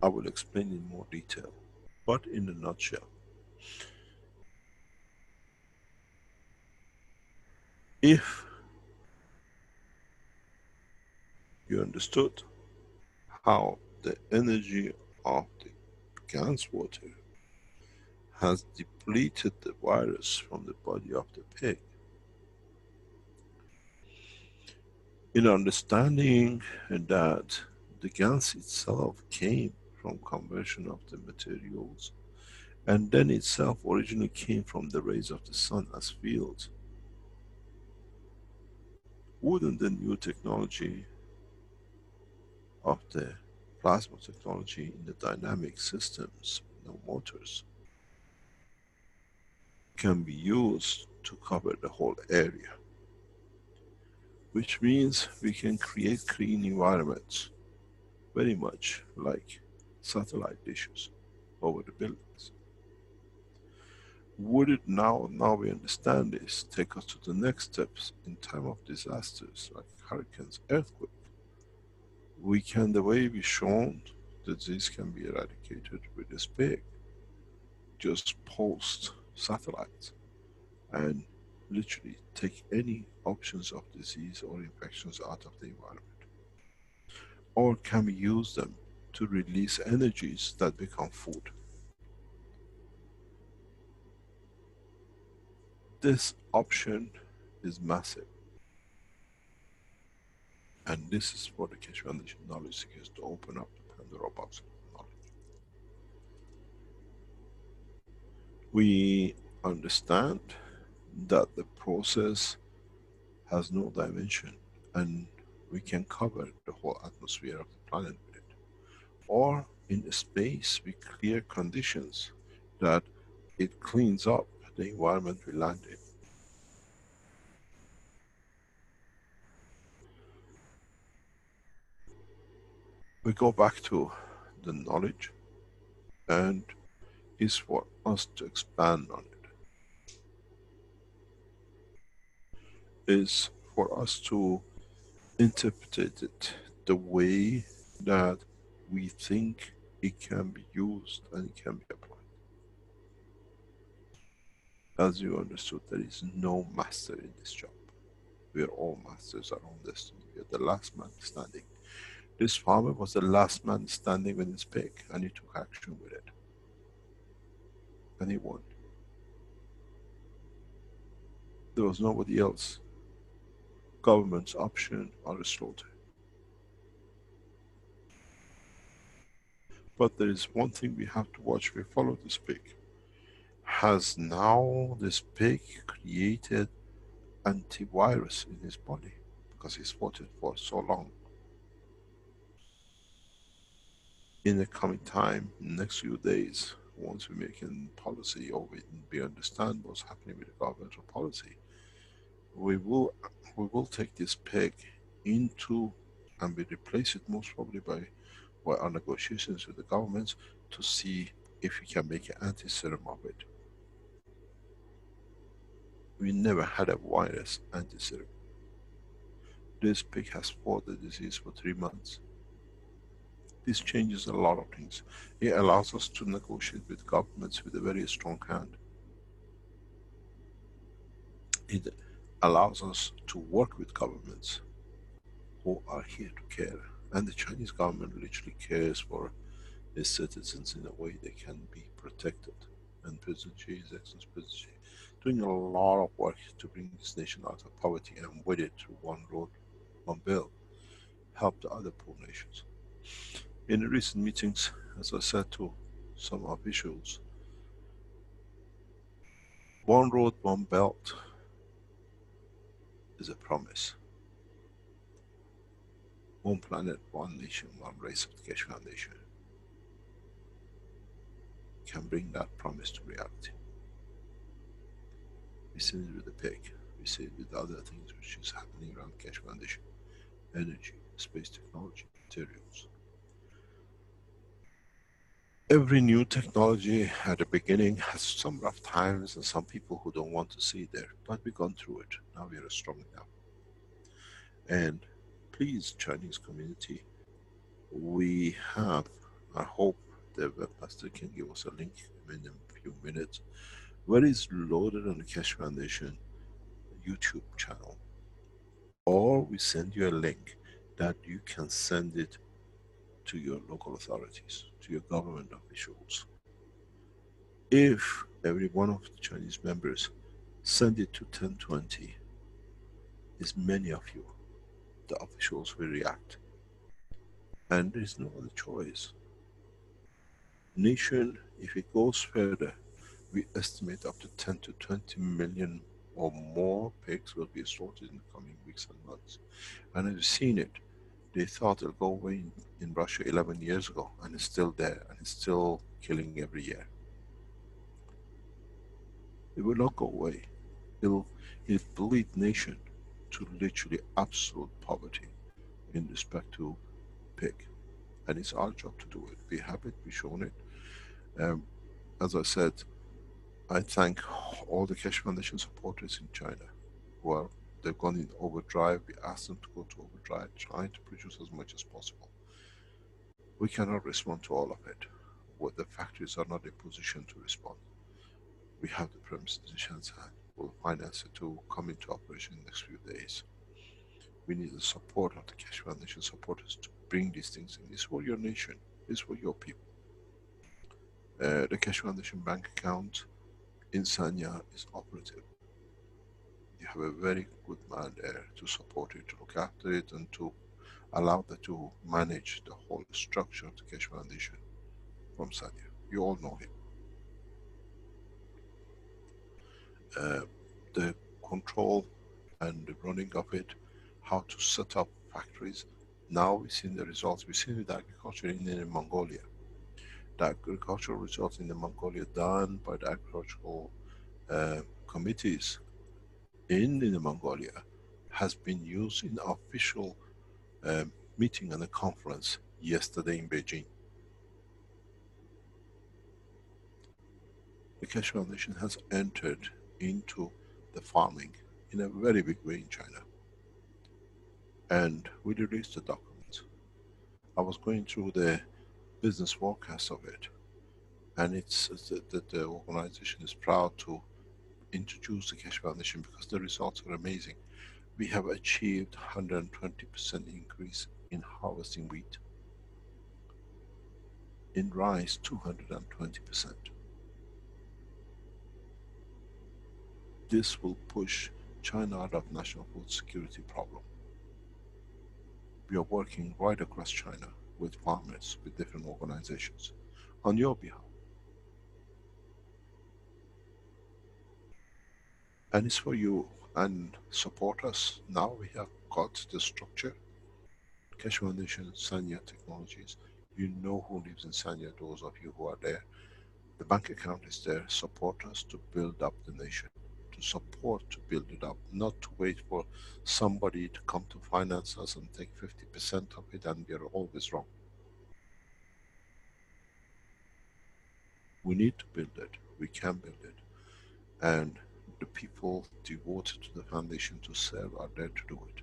I will explain in more detail, but in a nutshell, if you understood how the energy of the Gans water has depleted the virus from the body of the pig, in understanding that the Gans itself came from conversion of the materials, and then itself originally came from the rays of the sun as fields, wouldn't the new technology of the plasma technology in the dynamic systems, no motors, can be used to cover the whole area? Which means we can create clean environments, very much like satellite dishes over the buildings. Would it now we understand this, take us to the next steps in time of disasters like hurricanes, earthquake? We can, the way we've shown that disease can be eradicated with this pig, just post satellites and literally take any options of disease or infections out of the environment. Or can we use them to release energies that become food? This option is massive. And this is for the Keshe Foundation Knowledge Seekers to open up the Pandora box of knowledge. We understand that the process has no dimension and we can cover the whole atmosphere of the planet with it. Or in space we clear conditions that it cleans up the environment we land in. We go back to the knowledge, and it's for us to expand on it. It's for us to interpret it the way that we think it can be used and it can be applied. As you understood, there is no master in this job. We are all masters our own destiny. We are the last man standing. This farmer was the last man standing with his pig, and he took action with it. And he won. There was nobody else. Government's option or slaughter. But there is one thing we have to watch. We follow this pig. Has now this pig created antivirus in his body? Because he's fought it for so long. In the coming time, next few days, once we make a policy or we understand what's happening with the governmental policy, we will take this pig into, and we replace it most probably by our negotiations with the governments to see if we can make an anti-serum of it. We never had a virus anti-serum. This pig has fought the disease for 3 months. This changes a lot of things. It allows us to negotiate with governments with a very strong hand. It allows us to work with governments who are here to care. And the Chinese government literally cares for its citizens in a way they can be protected. And President Xi, His Excellency President Xi, doing a lot of work to bring this nation out of poverty, and with it through one road, one bill, help the other poor nations. In the recent meetings, as I said to some officials. One road, one belt is a promise. One planet, one nation, one race of the Keshe Foundation can bring that promise to reality. We see it with the pig, we see it with other things which is happening around Keshe Foundation. Energy, space technology, materials. Every new technology at the beginning has some rough times and some people who don't want to see it there, but we've gone through it. Now we are strong enough. And please, Chinese community, we have, I hope the webmaster can give us a link in a few minutes, where is loaded on the Keshe Foundation YouTube channel. Or we send you a link that you can send it to your local authorities, to your government officials. If every one of the Chinese members send it to 1020, is many of you, the officials will react. And there is no other choice. Nation, if it goes further, we estimate up to 10 to 20 million or more pigs will be slaughtered in the coming weeks and months. And I've seen it. They thought it'll go away in Russia 11 years ago, and it's still there, and it's still killing every year. It will not go away. It'll lead nation to literally absolute poverty in respect to pig. And it's our job to do it. We have it, we've shown it. As I said, I thank all the Keshe Foundation supporters in China who are, they've gone in overdrive. We asked them to go to overdrive, trying to produce as much as possible. We cannot respond to all of it. What the factories are not in position to respond. We have the premises in Shenzhen. We'll finance it to come into operation in the next few days. We need the support of the Keshe Foundation supporters to bring these things in. It's for your nation. It's for your people. The Keshe Foundation bank account in Sanya is operative. You have a very good man there to support it, to look after it, and to allow that to manage the whole structure of the Keshe Foundation from Sanya. You all know him. The control and the running of it, how to set up factories. Now we've seen the results. We've seen with agriculture in Mongolia. The agricultural results in Mongolia done by the agricultural committees in Mongolia has been used in official meeting and a conference yesterday in Beijing. The Keshe Foundation has entered into the farming in a very big way in China. And we released the documents. I was going through the business forecast of it, and it's that the organization is proud to introduce the Keshe Foundation because the results are amazing. We have achieved 120% increase in harvesting wheat. In rice, 220%. This will push China out of national food security problem. We are working right across China with farmers, with different organizations, on your behalf. And it's for you, and support us. Now we have got the structure. Keshe Foundation, Sanya Technologies. You know who lives in Sanya, those of you who are there. The bank account is there. Support us to build up the nation. To support, to build it up. Not to wait for somebody to come to finance us and take 50% of it, and we are always wrong. We need to build it. We can build it. And the people devoted to the foundation to serve are there to do it.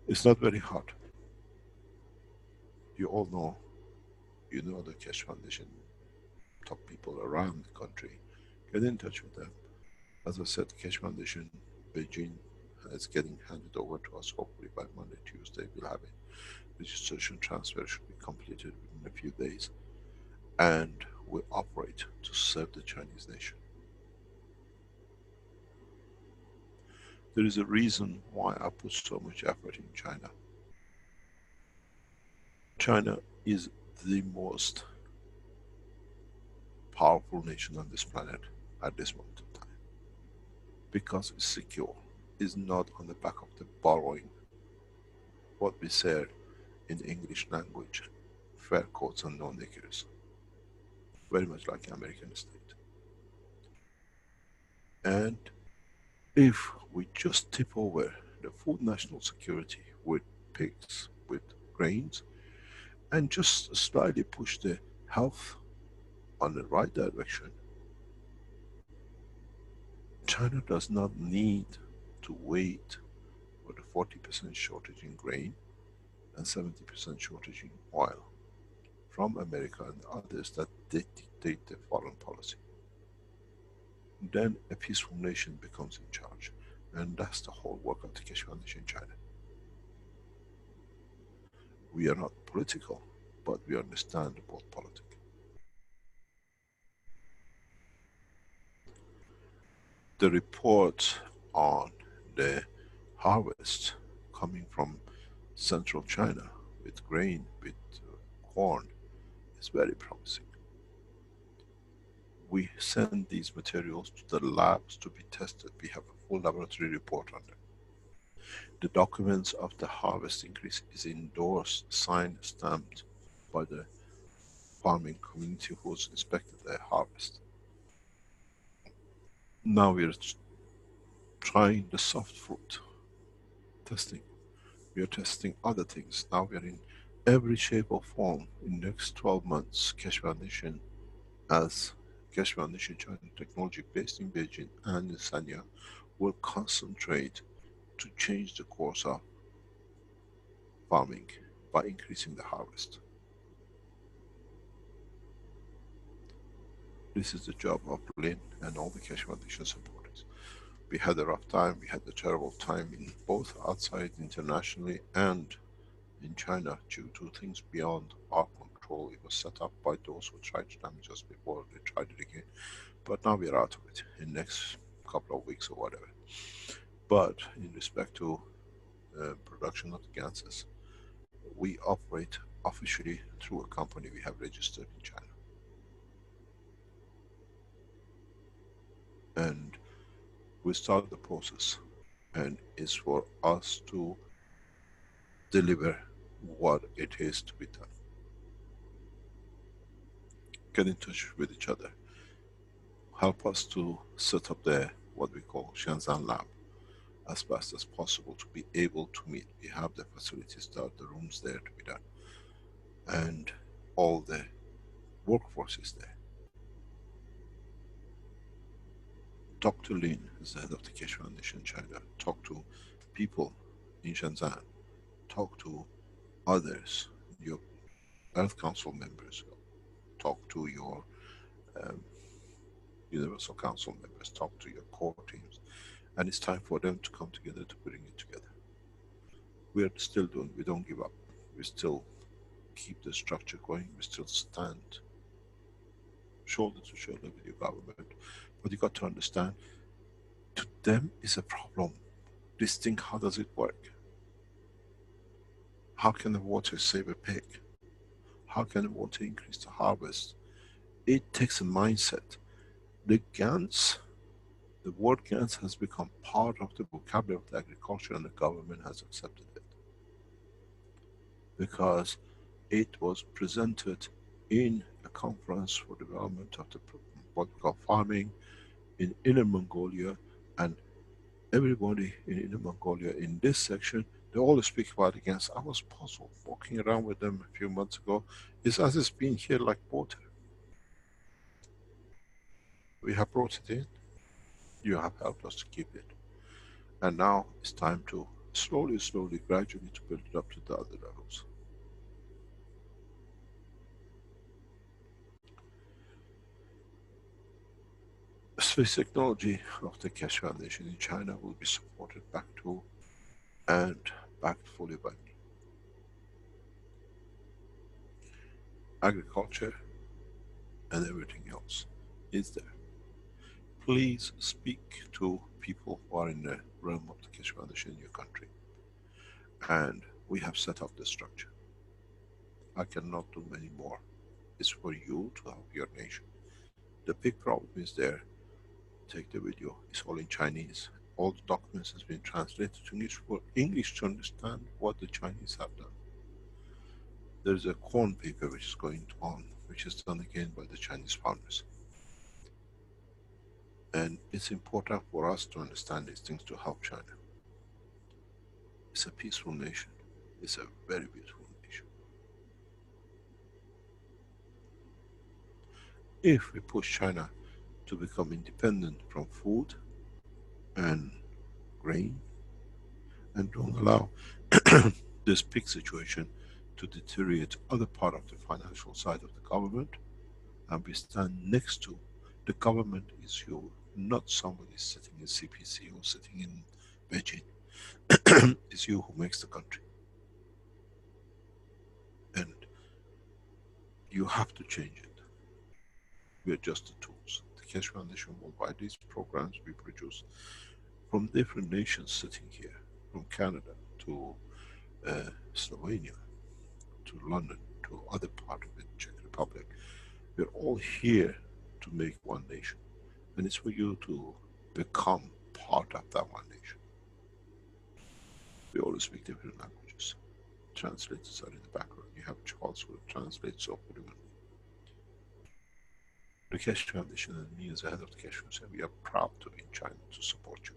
It's not very hard. You all know, you know the Keshe Foundation top people around the country. Get in touch with them. As I said, the Keshe Foundation Beijing is getting handed over to us. Hopefully by Monday, Tuesday we'll have it. Registration transfer should be completed within a few days. And we operate to serve the Chinese nation. There is a reason why I put so much effort in China. China is the most powerful nation on this planet at this moment in time. Because it's secure. It's not on the back of the borrowing. What we say in the English language, fair courts and no niggers. Very much like the American state. And if we just tip over the food national security with pigs, with grains, and just slightly push the health on the right direction, China does not need to wait for the 40% shortage in grain and 70% shortage in oil from America and others that they dictate the foreign policy. Then a peaceful nation becomes in charge. And that's the whole work of the Keshe Foundation in China. We are not political, but we understand about politics. The report on the harvest coming from central China with grain, with corn, is very promising. We send these materials to the labs to be tested. We have a full laboratory report on them. The documents of the harvest increase is endorsed, signed, stamped by the farming community who's inspected their harvest. Now we are trying the soft fruit testing. We are testing other things. Now we are in every shape or form. In the next 12 months, Keshe Foundation, as Keshe Foundation China Technology based in Beijing and in Sanya, will concentrate to change the course of farming by increasing the harvest. This is the job of Lin and all the Keshe Foundation supporters. We had a rough time, we had a terrible time in both outside internationally and in China due to things beyond our control. It was set up by those who tried to damage us before, they tried it again. But now we are out of it in the next couple of weeks or whatever. But in respect to production of the gases, we operate officially through a company we have registered in China. And we start the process, and it's for us to deliver what it is to be done. Get in touch with each other. Help us to set up the, what we call Shenzhen lab as fast as possible to be able to meet. We have the facilities there, the rooms there to be done. And all the workforce is there. Talk to Lin, who's the head of the Keshe Foundation China. Talk to people in Shenzhen. Talk to others, your Earth Council members. Talk to your Universal Council members. Talk to your core teams. And it's time for them to come together to bring it together. We are still doing, we don't give up. We still keep the structure going. We still stand shoulder to shoulder with your government. But you got to understand, to them is a problem. This thing, how does it work? How can the water save a pig? How can the water increase the harvest? It takes a mindset. The GANs, the word GANs has become part of the vocabulary of the agriculture, and the government has accepted it. Because it was presented in a conference for development of the what we call farming in Inner Mongolia, and everybody in Inner Mongolia in this section, they all speak about the GANs. I was puzzled walking around with them a few months ago. It's as it's been here like water. We have brought it in. You have helped us to keep it. And now it's time to slowly, gradually to build it up to the other levels. Space technology of the Keshe Foundation in China will be supported back to and backed fully by me. Agriculture and everything else is there. Please speak to people who are in the realm of the Keshe Foundation in your country. And we have set up the structure. I cannot do many more. It's for you to help your nation. The big problem is there. Take the video. It's all in Chinese. All the documents has been translated to English for English to understand what the Chinese have done. There's a corn paper which is going on, which is done again by the Chinese farmers. And it's important for us to understand these things to help China. It's a peaceful nation. It's a very beautiful nation. If we push China to become independent from food and grain, and don't allow this pig situation to deteriorate other part of the financial side of the government, and we stand next to the government is you, not somebody sitting in CPC or sitting in Beijing. It's you who makes the country. And you have to change it. We are just the tools. The Keshe Foundation will buy these programs we produce from different nations sitting here, from Canada to Slovenia, to London, to other part of the Czech Republic. We're all here to make one nation. And it's for you to become part of that one nation. We all speak different languages. Translators are in the background. You have Charles who translates so for everyone. The Keshe Foundation and me as the head of the Keshe Foundation, we are proud to be in China to support you.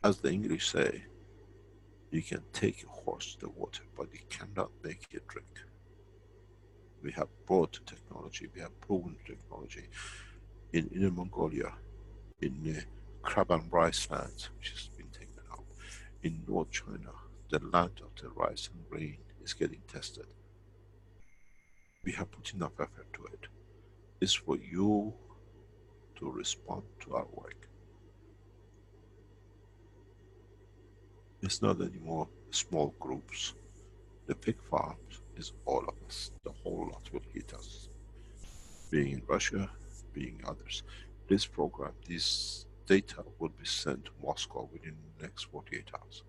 As the English say, you can take a horse to the water, but you cannot make it drink. We have brought technology, we have proven technology in Inner Mongolia, in crab and rice lands, which has been taken out. In North China, the land of the rice and grain is getting tested. We have put enough effort to it. It's for you to respond to our work. It's not anymore small groups. The pig farms is all of us. The whole lot will hit us. Being in Russia, being others. This program, this data will be sent to Moscow within the next 48 hours.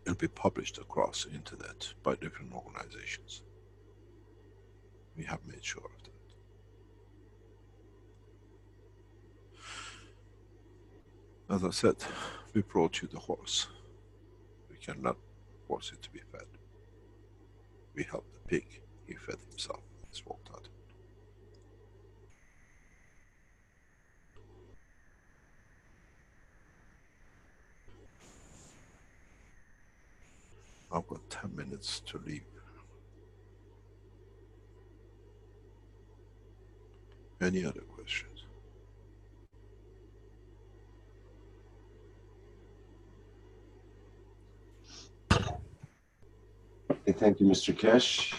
It'll be published across the internet by different organizations. We have made sure of that. As I said, we brought you the horse. We cannot force it to be fed. We helped the pig. He fed himself. He's walked out. I've got 10 minutes to leave. Any other questions? Okay, thank you, Mr. Keshe.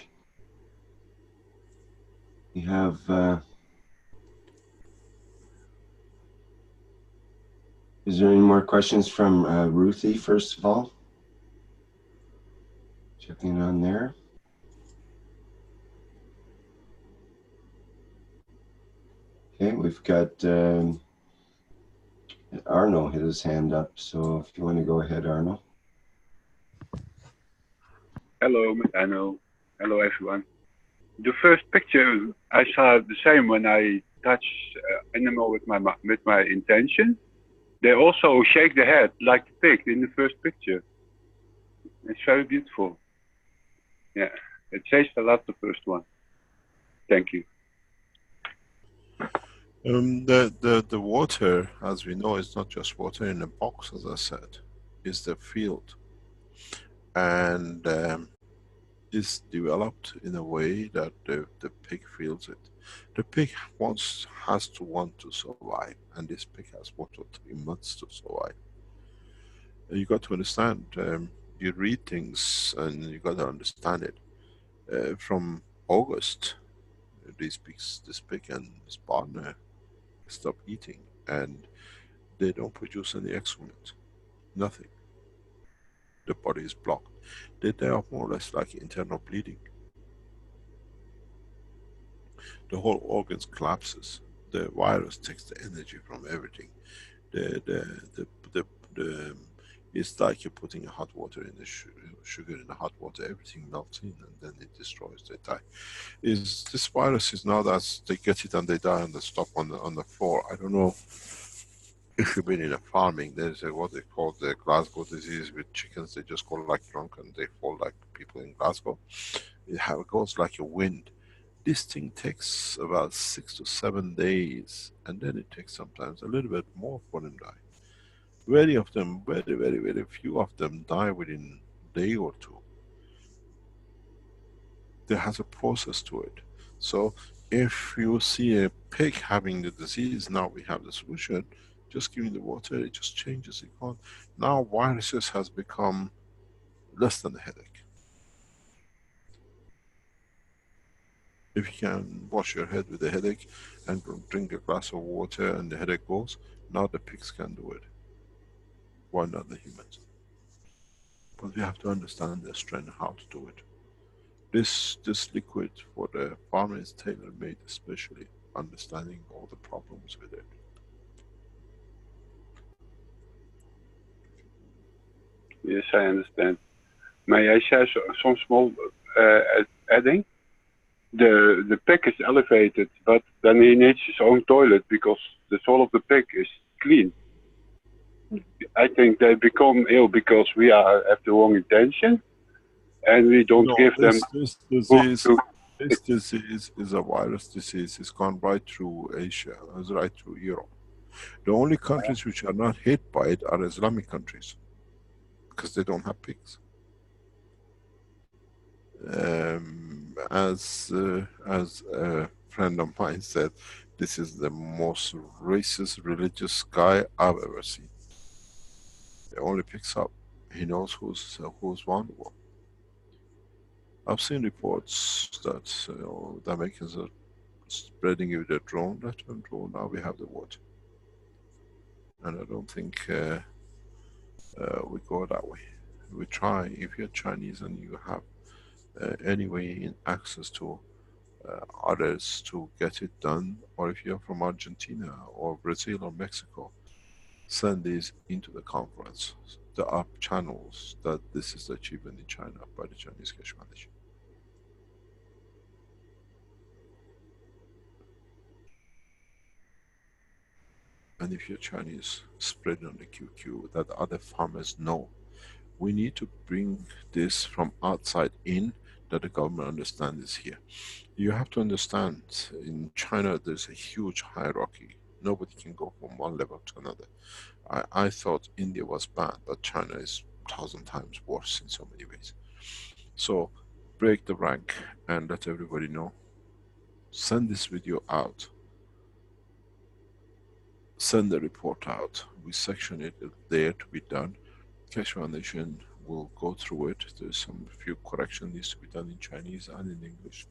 We have is there any more questions from Ruthie, first of all? Checking on there. Okay, we've got Arno hit his hand up, so if you want to go ahead, Arno. Hello, Arno. Hello, everyone. The first picture, I saw the same when I touch animal with my intention. They also shake the head like the pig in the first picture. It's very beautiful. Yeah, it says a lot, the first one. Thank you. The water, as we know, is not just water in a box, as I said. It's the field. And it's developed in a way that the pig feels it. The pig has to want to survive, and this pig has 1 to 3 months to survive. You got to understand, you read things and you got to understand it. From August, this pig and his partner stop eating, and they don't produce any excrement, nothing. The body is blocked. They are more or less like internal bleeding. The whole organs collapses. The virus takes the energy from everything. The It's like you're putting hot water in the sugar in the hot water, everything melts in and then it destroys, they die. This virus is not as they get it and they die and they stop on the floor. I don't know if you've been in a farming, there's what they call the Glasgow disease with chickens, they just go like drunk and they fall like people in Glasgow. It goes like a wind. This thing takes about 6 to 7 days, and then it takes sometimes a little bit more for them to die. Very often, very few of them die within a day or two. There has a process to it. So if you see a pig having the disease, now we have the solution. Just give it the water, it just changes it. Now viruses has become less than a headache. If you can wash your head with a headache and drink a glass of water and the headache goes, now the pigs can do it. Why not the humans? But we have to understand the strength how to do it. This liquid for the farmer is tailor-made, especially understanding all the problems with it. Yes, I understand. May I share some small adding? The pig is elevated, but then he needs his own toilet because the soul of the pig is clean. I think they become ill because we have the wrong intention, and we don't give them. This disease is a virus disease. It's gone right through Asia, it's right through Europe. The only countries which are not hit by it are Islamic countries, because they don't have pigs. As a friend of mine said, this is the most racist religious guy I've ever seen. He only picks up, he knows who's vulnerable. I've seen reports that the Americans are spreading it with a drone. Let them drone. Now we have the water, and I don't think we go that way. We try. If you're Chinese and you have any way in access to others to get it done, or if you're from Argentina or Brazil or Mexico, send these into the conference. There are channels that this is the achievement in China by the Chinese Keshe Foundation. And if you're Chinese, spread it on the QQ that other farmers know. We need to bring this from outside in, that the government understands this here. You have to understand, in China there's a huge hierarchy. Nobody can go from one level to another. I thought India was bad, but China is 1,000 times worse in so many ways. So break the rank and let everybody know. Send this video out. Send the report out. We section it there to be done. Keshe Foundation will go through it. There's some few corrections needs to be done in Chinese and in English.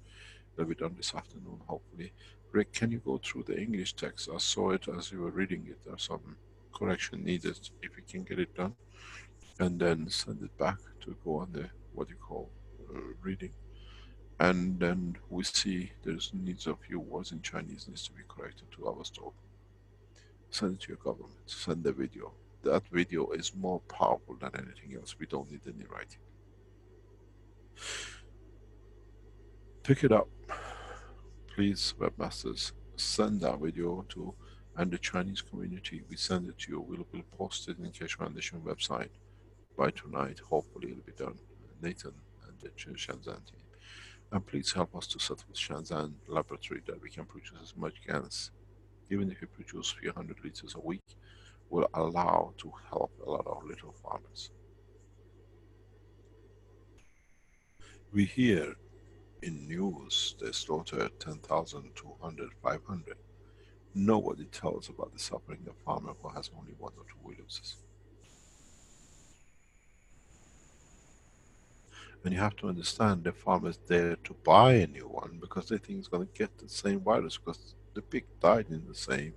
They'll be done this afternoon, hopefully. Rick, can you go through the English text? I saw it as you were reading it. There's some correction needed. If you can get it done, and then send it back to go on the what you call reading. And then we see there's needs a few words in Chinese needs to be corrected to our store. Send it to your government. Send the video. That video is more powerful than anything else. We don't need any writing. Pick it up. Please, webmasters, send that video to, and the Chinese community, we send it to you. We'll post it in Keshe Foundation website by tonight. Hopefully it'll be done. Nathan and the Shenzhen team. And please help us to set up with Shenzhen laboratory that we can produce as much GANs. Even if we produce a few hundred liters a week, will allow to help a lot of little farmers. We hear in news they slaughter 10,000, 200, 500. Nobody tells about the suffering of a farmer who has only 1 or 2 Williamses. And you have to understand the farmers there to buy a new one because they think it's going to get the same virus because the pig died in the same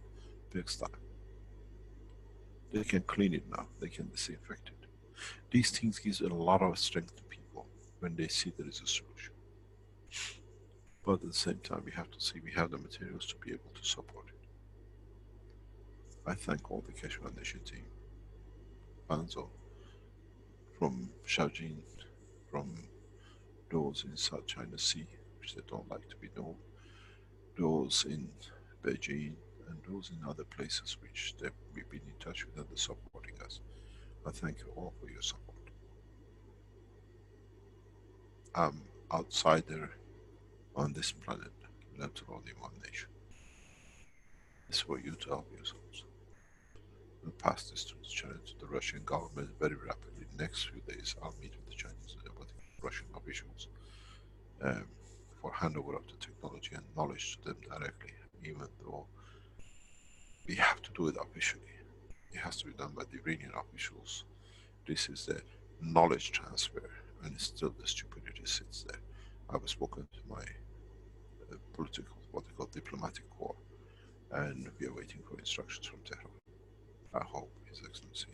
pigsty. They can clean it now, they can disinfect it. These things give a lot of strength to people when they see there is a solution. But at the same time, we have to see we have the materials to be able to support it. I thank all the Keshe Foundation team, Banzo, from Shaojin, from those in South China Sea, which they don't like to be known, those in Beijing, and those in other places which we've been in touch with and they're supporting us. I thank you all for your support. I'm outsider on this planet, let alone in one nation. It's for you to help yourselves. We'll pass this to the Russian government very rapidly. Next few days I'll meet with the Chinese and Russian officials for handover of the technology and knowledge to them directly, even though we have to do it officially. It has to be done by the Iranian officials. This is the knowledge transfer, and still the stupidity sits there. I've spoken to my political, what they call diplomatic corps, and we are waiting for instructions from Tehran. I hope His Excellency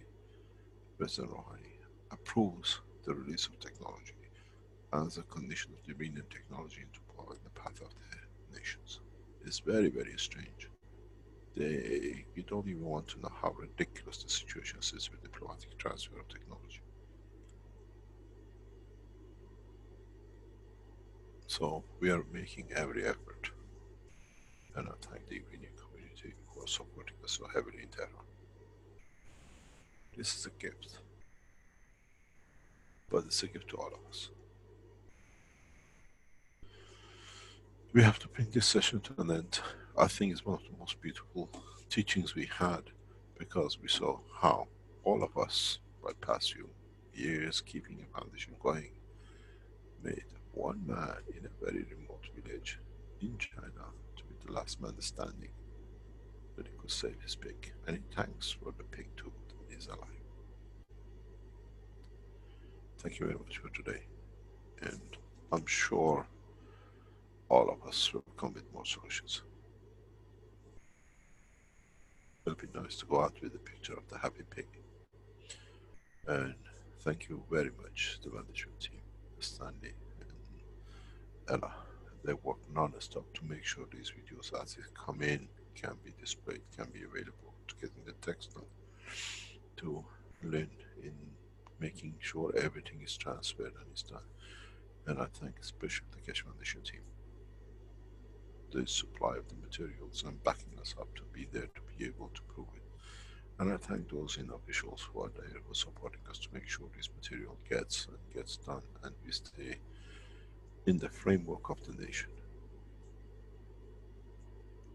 President Rouhani approves the release of technology as a condition of the Iranian technology into power in the path of the nations. It's very, very strange. You don't even want to know how ridiculous the situation is with diplomatic transfer of technology. So we are making every effort, and I thank the Iranian community who are supporting us so heavily in Tehran. This is a gift, but it's a gift to all of us. We have to bring this session to an end. I think it's one of the most beautiful teachings we had, because we saw how all of us, by past few years keeping a foundation going, made one man in a very remote village in China to be the last man standing, that he could save his pig, and he thanks for the pig too that is alive. Thank you very much for today, and I'm sure all of us will come with more solutions. It'll be nice to go out with a picture of the happy pig. And thank you very much, the management team, Stanley and Ella. They work non-stop to make sure these videos as they come in can be displayed, can be available, to getting the text done, to Lynn in making sure everything is transferred and is done. And I thank especially the Keshe Foundation team, the supply of the materials and backing us up to be there to be able to prove it. And I thank those in officials who are there for supporting us to make sure this material gets done, and we stay in the framework of the nation.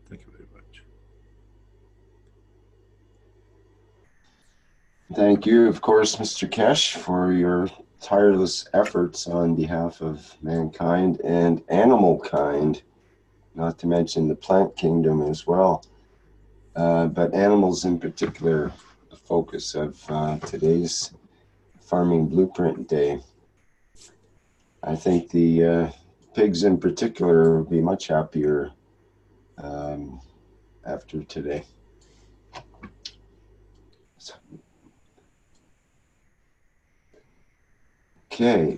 Thank you very much. Thank you, of course, Mr. Keshe, for your tireless efforts on behalf of mankind and animal kind, not to mention the plant kingdom as well. But animals in particular, the focus of today's Farming Blueprint Day. I think the pigs in particular will be much happier after today. Okay,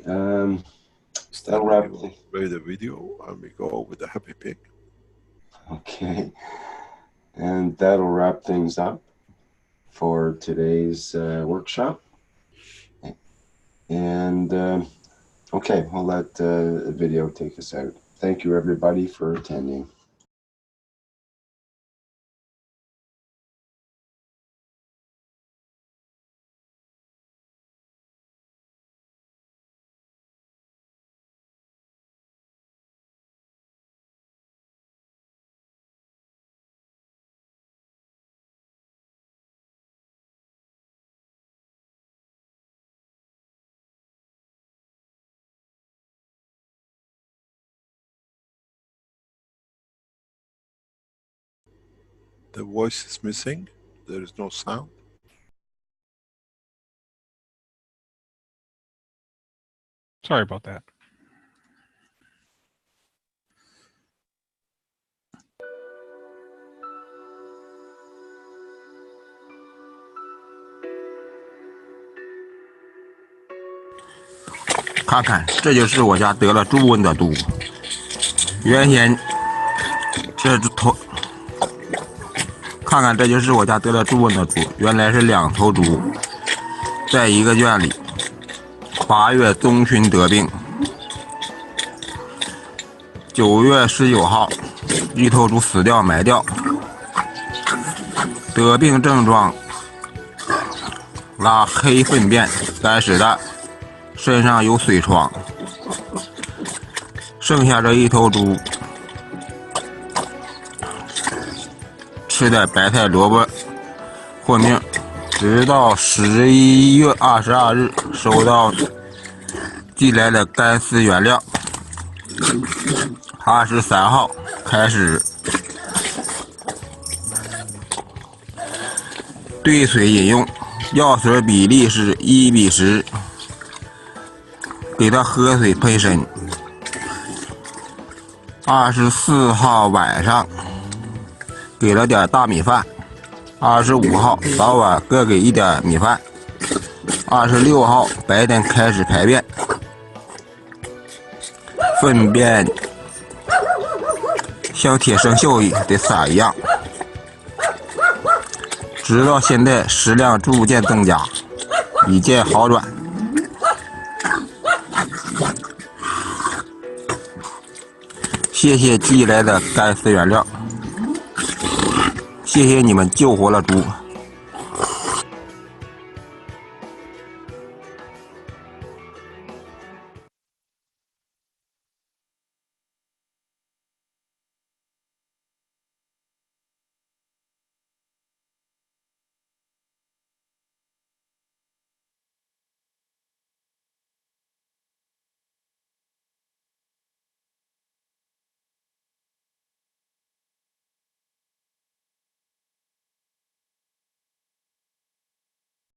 that'll wrap. Play the video and we go with the happy pig. Okay, and that'll wrap things up for today's workshop. And okay, we'll let the video take us out. Thank you, everybody, for attending. The voice is missing. There is no sound. Sorry about that.看看，这就是我家得了猪瘟的猪。原先这头，看看，这就是我家得了猪瘟的猪。原来是2头猪，在一个圈里， 8月中旬得病，9月19号，一头猪死掉埋掉。得病症状：拉黑粪便，该死的，身上有水疮。剩下这一头猪吃点白菜萝卜活命，直到11月22日收到寄来的干尸原料，23号开始兑水饮用，药水比例是1:10，给他喝水喷身。24号晚上给了点大米饭，25号早晚各给一点米饭，26号白天开始排便，粪便像铁生锈的撒一样，直到现在食量逐渐增加，已见好转。谢谢寄来的干尸原料，谢谢你们救活了猪。